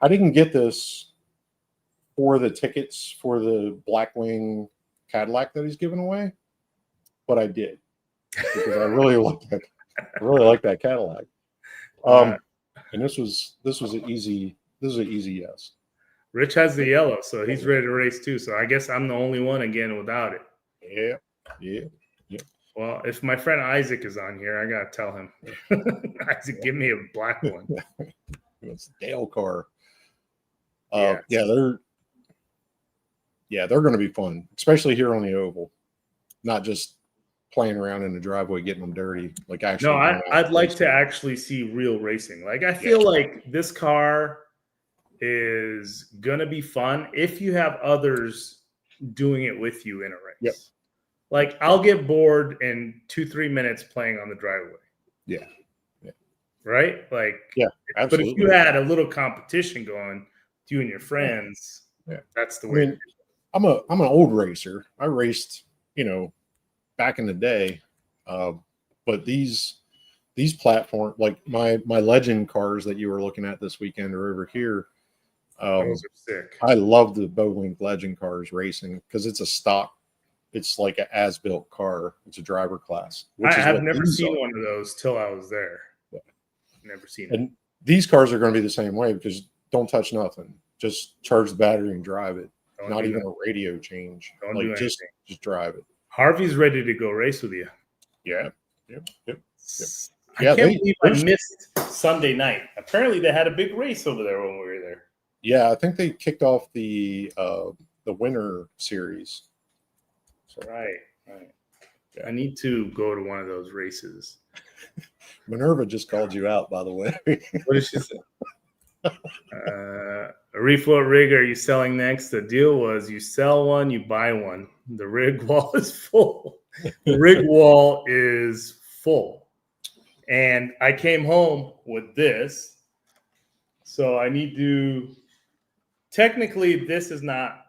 I didn't get this for the tickets for the Blackwing Cadillac that he's giving away, but I did because I really like that. I really like that Cadillac. And this was an easy yes. Rich has the yellow, so he's ready to race too. So I guess I'm the only one again without it. Yeah. Well, if my friend Isaac is on here, I gotta tell him. Isaac, give me a black one. It's a Dale car. Yeah, they're going to be fun, especially here on the oval. Not just playing around in the driveway, getting them dirty. Like actually, no, I'd like to actually see real racing. Like I feel like this car is gonna be fun if you have others doing it with you in a race. Yep. Like I'll get bored in 2-3 minutes playing on the driveway. Yeah. Right? Like absolutely. But if you had a little competition going with you and your friends, that's the way. I mean, I'm an old racer. I raced, back in the day. But these platforms, like my legend cars that you were looking at this weekend are over here. Those are sick. I love the Bowlink legend cars racing because it's a stock. It's like an as-built car. It's a driver class. I have never seen one of those till I was there. Yeah. Never seen it. And these cars are going to be the same way because don't touch nothing. Just charge the battery and drive it. Not even a radio change. Just drive it. Harvey's ready to go race with you. Yeah. Yep. I can't believe I missed Sunday night. Apparently they had a big race over there when we were there. Yeah, I think they kicked off the winter series. So. Right. Yeah. I need to go to one of those races. Minerva just called you out, by the way. What did she say? A refloat rig are you selling next? The deal was you sell one, you buy one. The rig wall is full. The rig wall is full. And I came home with this. So I need to technically this is not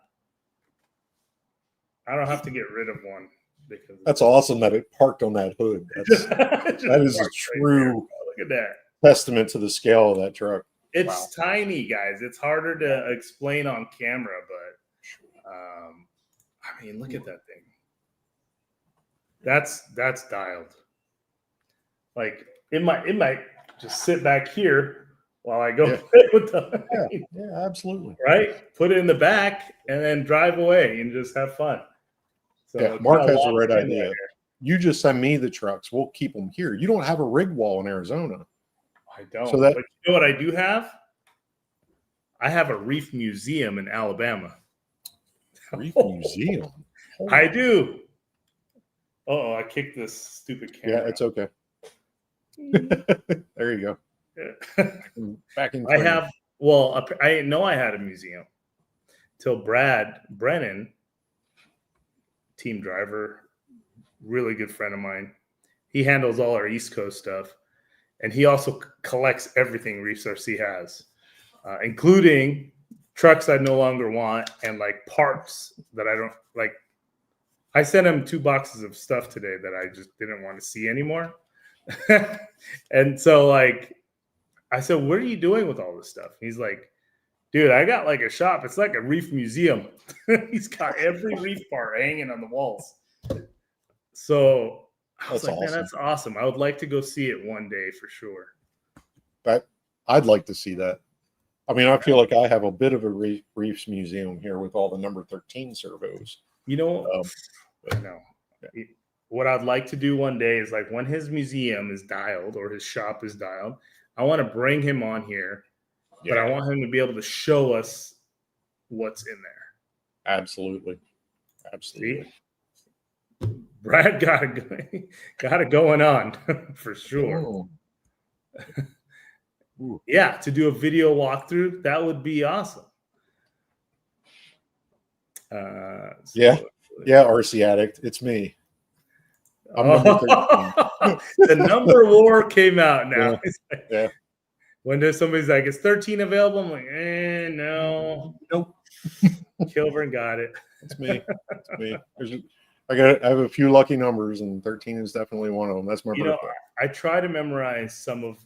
I don't have to get rid of one because that's awesome that it parked on that hood. That is a true look at that testament to the scale of that truck. It's tiny, guys. It's harder to explain on camera, but I mean, look at that thing. That's dialed. Like it might just sit back here while I go with the absolutely right. Put it in the back and then drive away and just have fun. So Mark has the right idea. You just send me the trucks. We'll keep them here. You don't have a rig wall in Arizona. I don't. So but you know what I do have? I have a reef museum in Alabama. Reef museum? I do. Oh, I kicked this stupid camera. Yeah, it's okay. There you go. Yeah. Back in. I know I had a museum till Brad Brennan, team driver, really good friend of mine. He handles all our East Coast stuff. And he also collects everything Reefs RC has, including trucks I no longer want and like parts that I don't like. I sent him 2 boxes of stuff today that I just didn't want to see anymore. And so like, I said, what are you doing with all this stuff? He's like, Dude, I got like a shop. It's like a reef museum. He's got every reef part hanging on the walls. So I was That's like, man, awesome. that's awesome. I would like to go see it one day for sure. I'd like to see that. I mean, I feel like I have a bit of a reefs museum here with all the number 13 servos. You know, I know. What I'd like to do one day is like when his museum is dialed or his shop is dialed, I want to bring him on here, but I want him to be able to show us what's in there. Absolutely. See? Brad got it going on for sure. Yeah, to do a video walkthrough, that would be awesome. Yeah, RC Addict, it's me. I'm number 13. The number war came out now. Yeah. When somebody's like, "Is 13 available?" I'm like, no. Nope. Kilburn got it. It's me. It's me. I have a few lucky numbers, and 13 is definitely one of them. That's my birthday. I try to memorize some of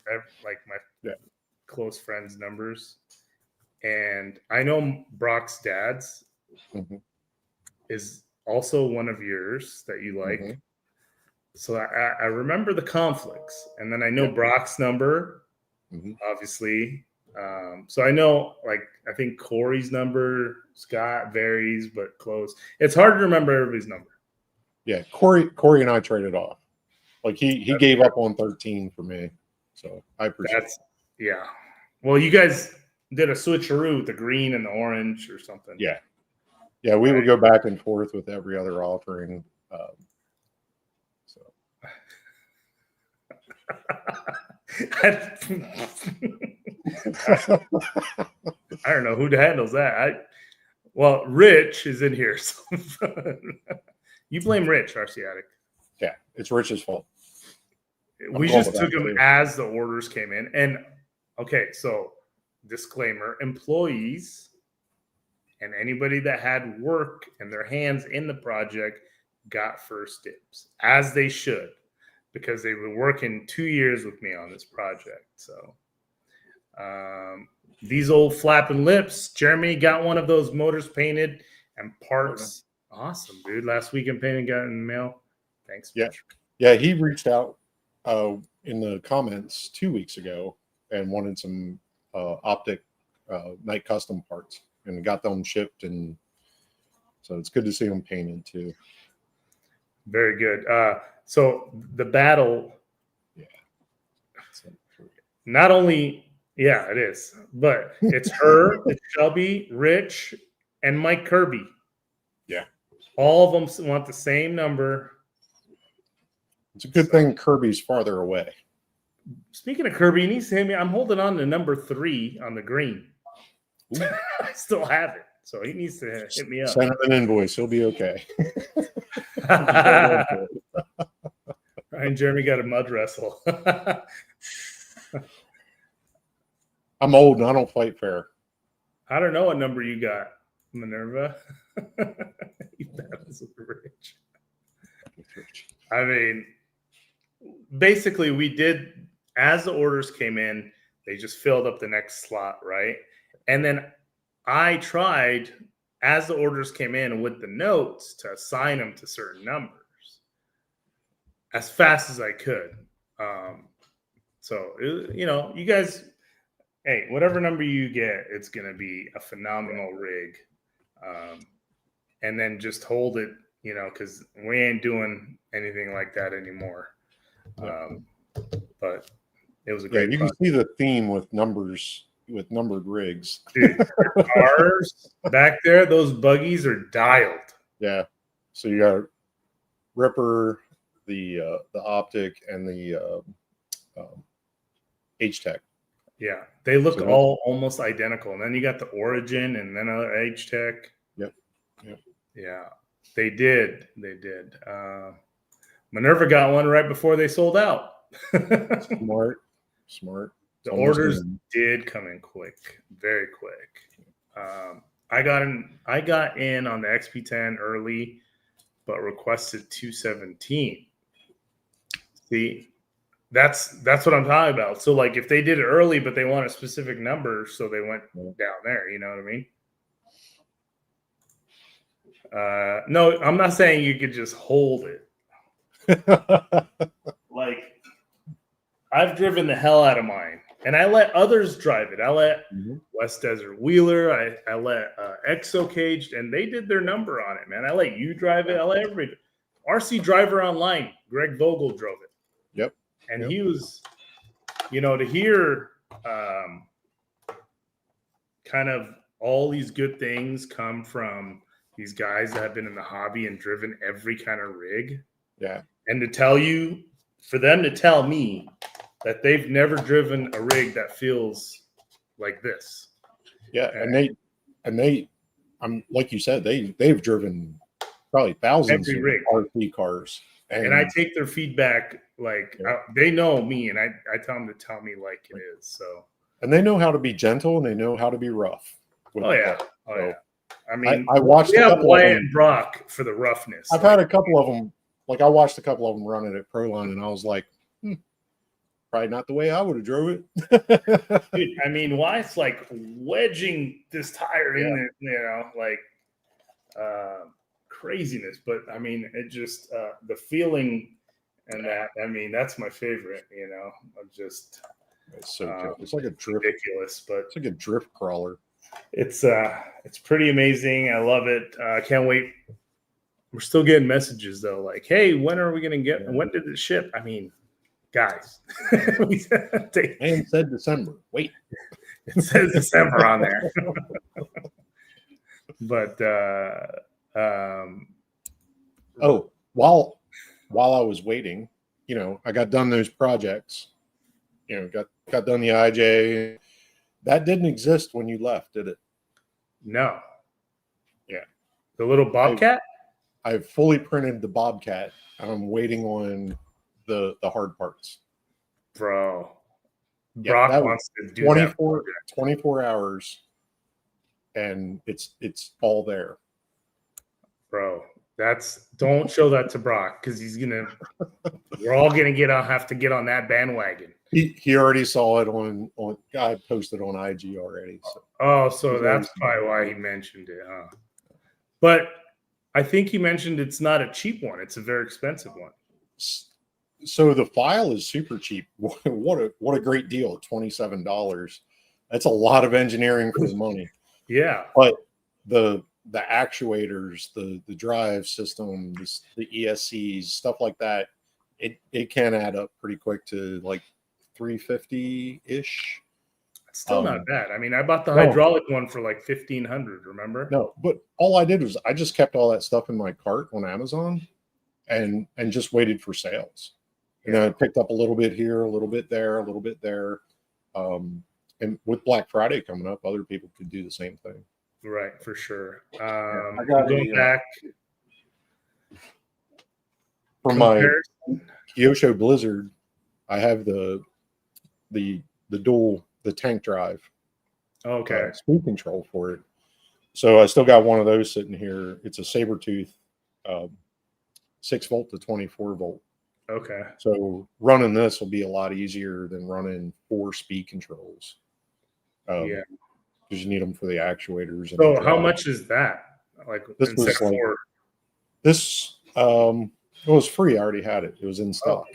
like my close friends' numbers, and I know Brock's dad's is also one of yours that you like. So I remember the conflicts, and then I know Brock's number, obviously. So I know, like, I think Corey's number, Scott varies, but close. It's hard to remember everybody's number. Yeah, Corey and I traded off. Like he gave up on 13 for me, so I appreciate it. Yeah. Well, you guys did a switcheroo with the green and the orange or something. Yeah, we would go back and forth with every other offering. I don't know who handles that. Well, Rich is in here. So you blame Rich, RC Addict. Yeah, it's Rich's fault. We just took him as the orders came in. And okay, so disclaimer, employees and anybody that had work and their hands in the project got first dibs, as they should, because they've been working 2 years with me on this project. So these old flapping lips, Jeremy got one of those motors painted and parts. Awesome, dude. Last weekend painting got in the mail. Thanks. Yeah, he reached out in the comments 2 weeks ago and wanted some optic night custom parts, and got them shipped, and so it's good to see them painted too. Very good. So the battle, not only, it is, but it's her, it's Shelby, Rich, and Mike Kirby. Yeah. All of them want the same number. It's a good thing Kirby's farther away. Speaking of Kirby, he needs to hit me. I'm holding on to number 3 on the green. I still have it, so he needs to hit me up. Send him an invoice. He'll be okay. Ryan Jeremy got a mud wrestle. I'm old and I don't fight fair. I don't know what number you got, Minerva. That was rich. I mean, basically, we did, as the orders came in, they just filled up the next slot, right? And then I tried, as the orders came in with the notes, to assign them to certain numbers as fast as I could. So, you guys, hey, whatever number you get, it's going to be a phenomenal rig. And then just hold it, because we ain't doing anything like that anymore. But it was a great you project. can see the theme with numbers, with numbered rigs. Dude, the cars back there, those buggies are dialed. Yeah. So you got Ripper, the optic, and the H-Tech. Yeah, they look all almost identical. And then you got the Origin and then another H-Tech. Yep. Yeah, they did. Minerva got one right before they sold out. Smart. The orders did come in quick, very quick. I got in on the XP10 early, but requested 217. See, That's what I'm talking about. So like if they did it early, but they want a specific number, so they went down there. You know what I mean? No, I'm not saying you could just hold it. Like I've driven the hell out of mine, and I let others drive it. I let West Desert Wheeler, I let Exo Caged, and they did their number on it, man. I let you drive it. I let everybody. RC Driver Online, Greg Vogel drove it. Yep. And he was, to hear kind of all these good things come from these guys that have been in the hobby and driven every kind of rig. Yeah. And for them to tell me that they've never driven a rig that feels like this. Yeah. And they, like you said, they've driven probably thousands of RC cars. And I take their feedback, they know me, and I tell them to tell me like it is. So, and they know how to be gentle, and they know how to be rough. Yeah. I mean, I watched a couple Wyatt of them. And Brock for the roughness. I've had a couple of them. Like I watched a couple of them run it at Proline, and I was like, probably not the way I would have drove it. Dude, I mean, Wyatt's like wedging this tire in it, craziness. But I mean, it just the feeling and that. I mean, that's my favorite. It's so good. It's like a drift, ridiculous, but it's like a drift crawler. It's pretty amazing. I love it. I can't wait. We're still getting messages though, like, "Hey, when are we going to get? Yeah. When did it ship?" I mean, guys, and said December. Wait, it says December on there. But while I was waiting, I got done those projects. Got done the IJ. That didn't exist when you left, did it? No. Yeah. The little Bobcat? I've fully printed the Bobcat. I'm waiting on the hard parts. Bro. Brock wants to do 24 hours, and it's all there. Bro, don't show that to Brock, because we're all gonna have to get on that bandwagon. He already saw it on I posted on IG already. So that's probably why he mentioned it, huh? But I think he mentioned it's not a cheap one; it's a very expensive one. So the file is super cheap. What a great deal! $27. That's a lot of engineering for the money. Yeah, but the actuators, the drive systems, the ESCs, stuff like that, it can add up pretty quick to like $350-ish. It's still not bad. I mean, I bought the hydraulic one for like $1,500. Remember? No, but all I did was I just kept all that stuff in my cart on Amazon, and just waited for sales. And then I picked up a little bit here, a little bit there, a little bit there. And with Black Friday coming up, other people could do the same thing. Right, for sure. I got going back for my Kyosho Blizzard. I have the dual tank drive. Okay. Speed control for it. So I still got one of those sitting here. It's a Sabertooth 6-volt to 24-volt. Okay. So running this will be a lot easier than running 4 speed controls. Yeah. Because you need them for the actuators. So how much is that? Like this was like, this it was free. I already had it. It was in stock.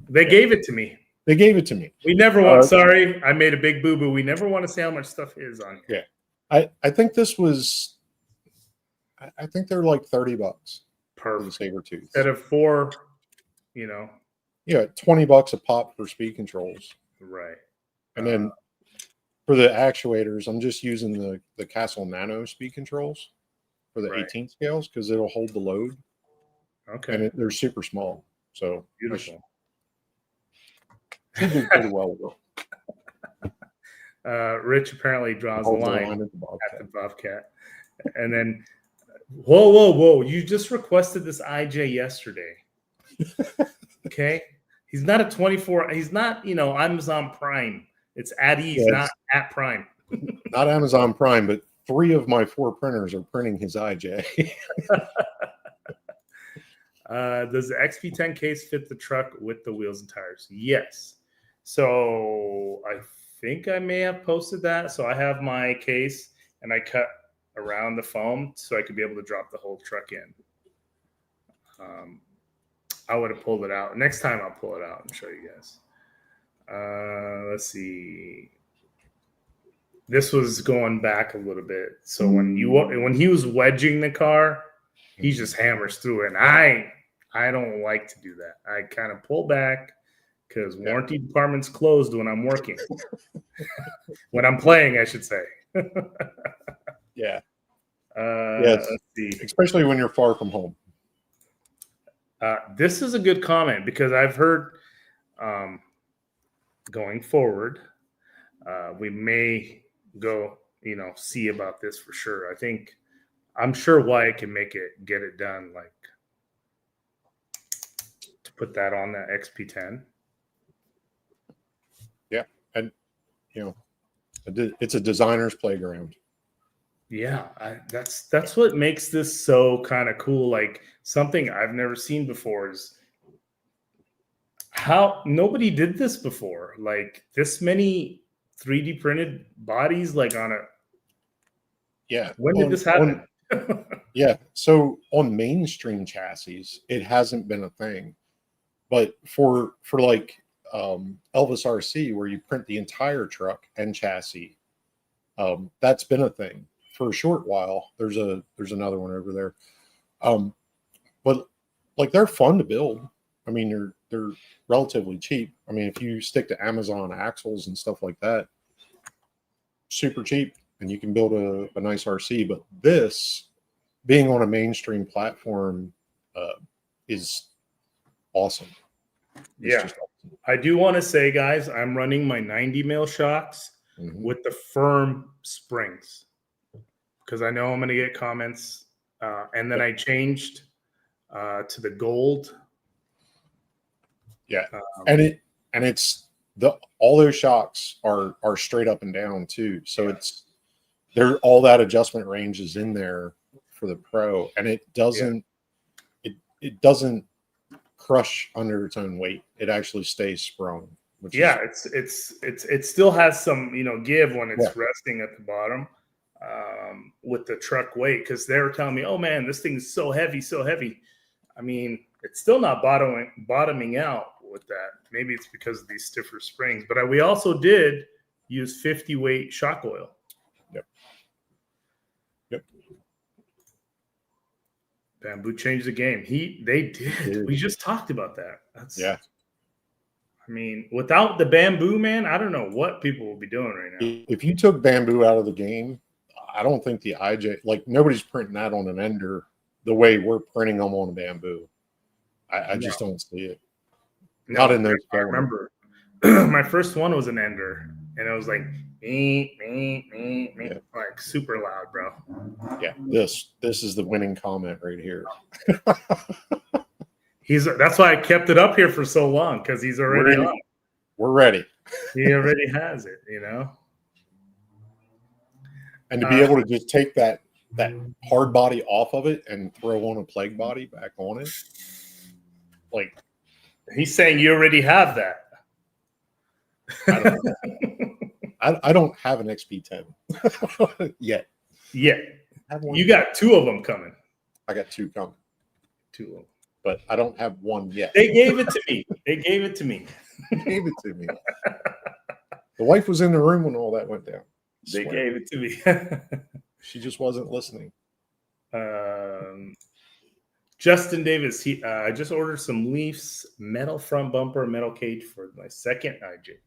They gave it to me. They gave it to me. We never want. Sorry, I made a big boo boo. We never want to say how much stuff is on here. Yeah, I think this was. I think they're like $30 per Sabertooth instead of 4. Yeah, $20 a pop for speed controls. Right, and then. For the actuators, I'm just using the Castle Nano speed controls for the 18 scales because it'll hold the load. Okay. And they're super small. So beautiful. Should do pretty well with them. Rich apparently draws the line at the Bobcat. And then, whoa. You just requested this IJ yesterday. Okay. He's not a 24. He's not, Amazon Prime. It's at ease, not at Prime. Not Amazon Prime, but 3 of my 4 printers are printing his IJ. Does the XP10 case fit the truck with the wheels and tires? Yes. So I think I may have posted that. So I have my case and I cut around the foam so I could be able to drop the whole truck in. I would have pulled it out. Next time I'll pull it out and show you guys. Let's see. This was going back a little bit. So when he was wedging the car, he just hammers through it. And I don't like to do that. I kind of pull back because warranty department's closed when I'm working. When I'm playing, I should say. Yeah. Let's see. Especially when you're far from home. This is a good comment because I've heard going forward, we may go, see about this for sure. I'm sure Wyatt can get it done, like to put that on that XP10. Yeah, and it's a designer's playground. Yeah, that's what makes this so kind of cool. Like something I've never seen before is how nobody did this before. Like this many 3D printed bodies, like on a. Yeah. When did this happen? Yeah. So on mainstream chassis, it hasn't been a thing, but for like Elvis RC, where you print the entire truck and chassis, that's been a thing for a short while. There's another one over there, but like they're fun to build. I mean, they're relatively cheap. I mean, if you stick to Amazon axles and stuff like that, super cheap, and you can build a nice RC. But this, being on a mainstream platform, is awesome. It's just awesome. I do want to say, guys, I'm running my 90 mil shocks with the firm springs because I know I'm going to get comments. And then I changed to the gold. Yeah, and it's all those shocks are straight up and down too. So all that adjustment range is in there for the Pro, and it doesn't it doesn't crush under its own weight. It actually stays sprung. It still has some give when it's resting at the bottom with the truck weight, because they were telling me, oh man, this thing is so heavy. I mean, it's still not bottoming out with that. Maybe it's because of these stiffer springs, but we also did use 50 weight shock oil. Yep. Bamboo changed the game. They did. We just talked about that. I mean, without the bamboo, man, I don't know what people will be doing right now. If you took bamboo out of the game, I don't think the IJ, like nobody's printing that on an Ender the way we're printing them on a bamboo. I just don't see it. Not in those. I remember my first one was an Ender, and it was like like super loud, bro. Yeah, this is the winning comment right here. That's why I kept it up here for so long, because he's already on. We're ready. He already has it, And to be able to just take that hard body off of it and throw on a plague body back on it, like he's saying you already have that. I don't have an XP10 yet. Yeah, you got two of them coming. I got two coming. Two of them. But I don't have one yet. They gave it to me. They gave it to me. The wife was in the room when all that went down. They gave it to me. She just wasn't listening. Justin Davis, I just ordered some REEFS metal front bumper, metal cage for my second IJ.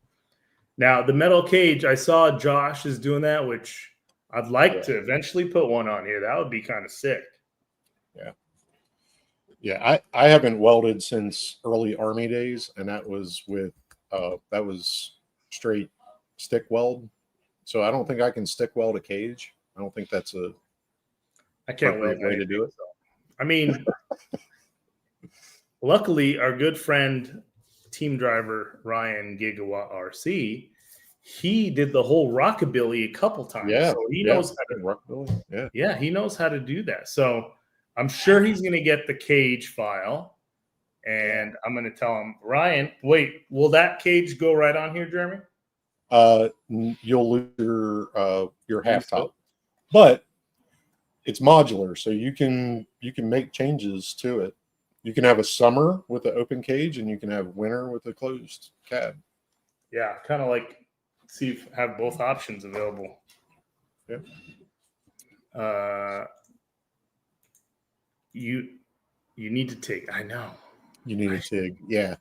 Now, the metal cage, I saw Josh is doing that, which I'd like to eventually put one on here. That would be kind of sick. Yeah. Yeah, I haven't welded since early Army days, and that was with that was straight stick weld. So I don't think I can stick weld a cage. I don't think that's I can't weld way to do it. I mean, luckily, our good friend, team driver Ryan Gigawatt RC, he did the whole rockabilly a couple times. Yeah, so he knows how to rockabilly. Yeah, he knows how to do that. So I'm sure he's going to get the cage file, and I'm going to tell him, Ryan, wait, will that cage go right on here, Jeremy? You'll lose your half top, but it's modular, so you can make changes to it. You can have a summer with an open cage, and you can have winter with a closed cab. Yeah, kind of like have both options available. Yep. You need to take. I know. You need a TIG, yeah.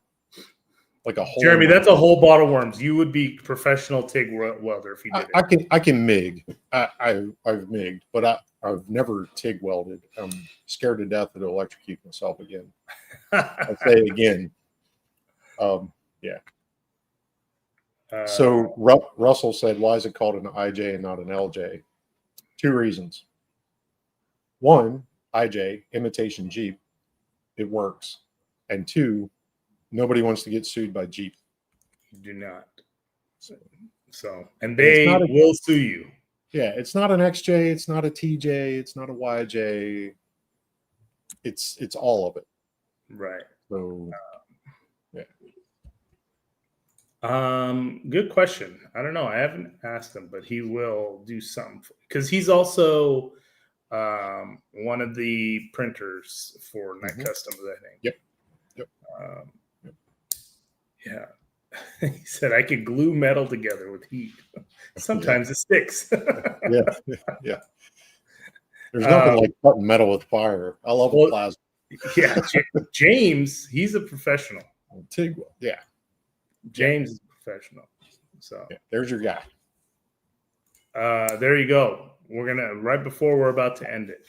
Like a whole. Jeremy, that's a whole bottle of worms. You would be professional TIG welder if you did it. I can MIG. I've MIG'd, but I've never TIG welded. I'm scared to death to electrocute myself again. I'll say it again. Yeah. So Russell said, why is it called an IJ and not an LJ? 2 reasons. 1, IJ, imitation Jeep. It works. And 2, nobody wants to get sued by Jeep. You do not. So and they will sue you. Yeah, it's not an XJ, it's not a TJ, it's not a YJ. It's all of it. Right. So yeah. Good question. I don't know. I haven't asked him, but he will do something because he's also one of the printers for Night Customs, I think. Yep. Yeah. He said I could glue metal together with heat. Sometimes it sticks. Yeah. There's nothing like cutting metal with fire. I love plasma. Yeah, James, he's a professional. TIG, yeah. James is a professional. So there's your guy. There you go. We're gonna right before we're about to end it.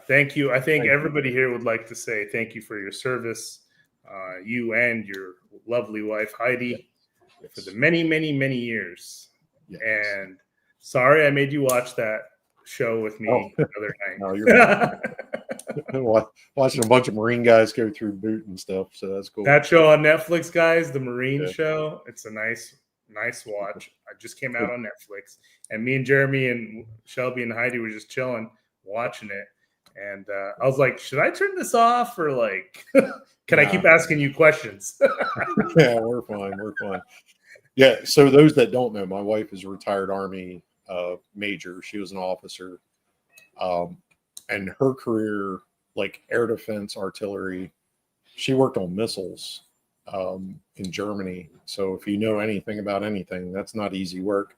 Thank you. I think everybody here would like to say thank you for your service, you and your lovely wife Heidi, for the many, many, many years. Yes. And sorry I made you watch that show with me the other night. No, you're watching a bunch of Marine guys go through boot and stuff, so that's cool. That show on Netflix, guys, the Marine show. It's a nice watch. I just came out on Netflix, and me and Jeremy and Shelby and Heidi were just chilling, watching it. And I was like, should I turn this off or like, can I keep asking you questions? Yeah, we're fine. Yeah. So those that don't know, my wife is a retired Army major. She was an officer. And her career, like air defense, artillery, she worked on missiles in Germany. So if you know anything about anything, that's not easy work.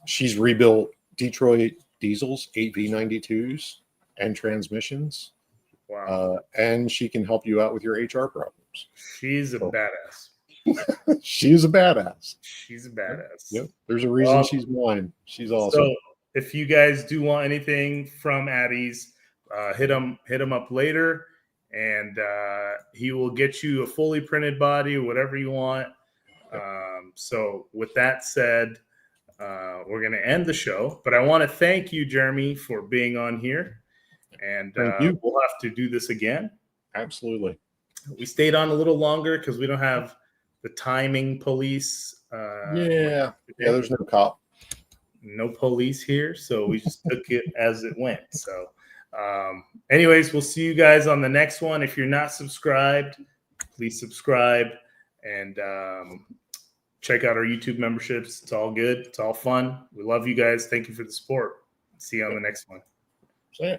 She's rebuilt Detroit diesels, 8V92s, and transmissions. Wow. And she can help you out with your HR problems. She's a badass. She's a badass. She's a badass. Yep. There's a reason she's mine. She's awesome. So if you guys do want anything from Addie's, hit him up later, and he will get you a fully printed body, whatever you want. So with that said, we're going to end the show, but I want to thank you, Jeremy, for being on here, and we'll have to do this again. Absolutely. We stayed on a little longer because we don't have the timing police. There's no cop. No police here, so we just took it as it went. So anyways, we'll see you guys on the next one. If you're not subscribed, please subscribe and check out our YouTube memberships. It's all good. It's all fun. We love you guys. Thank you for the support. See you on the next one. See ya.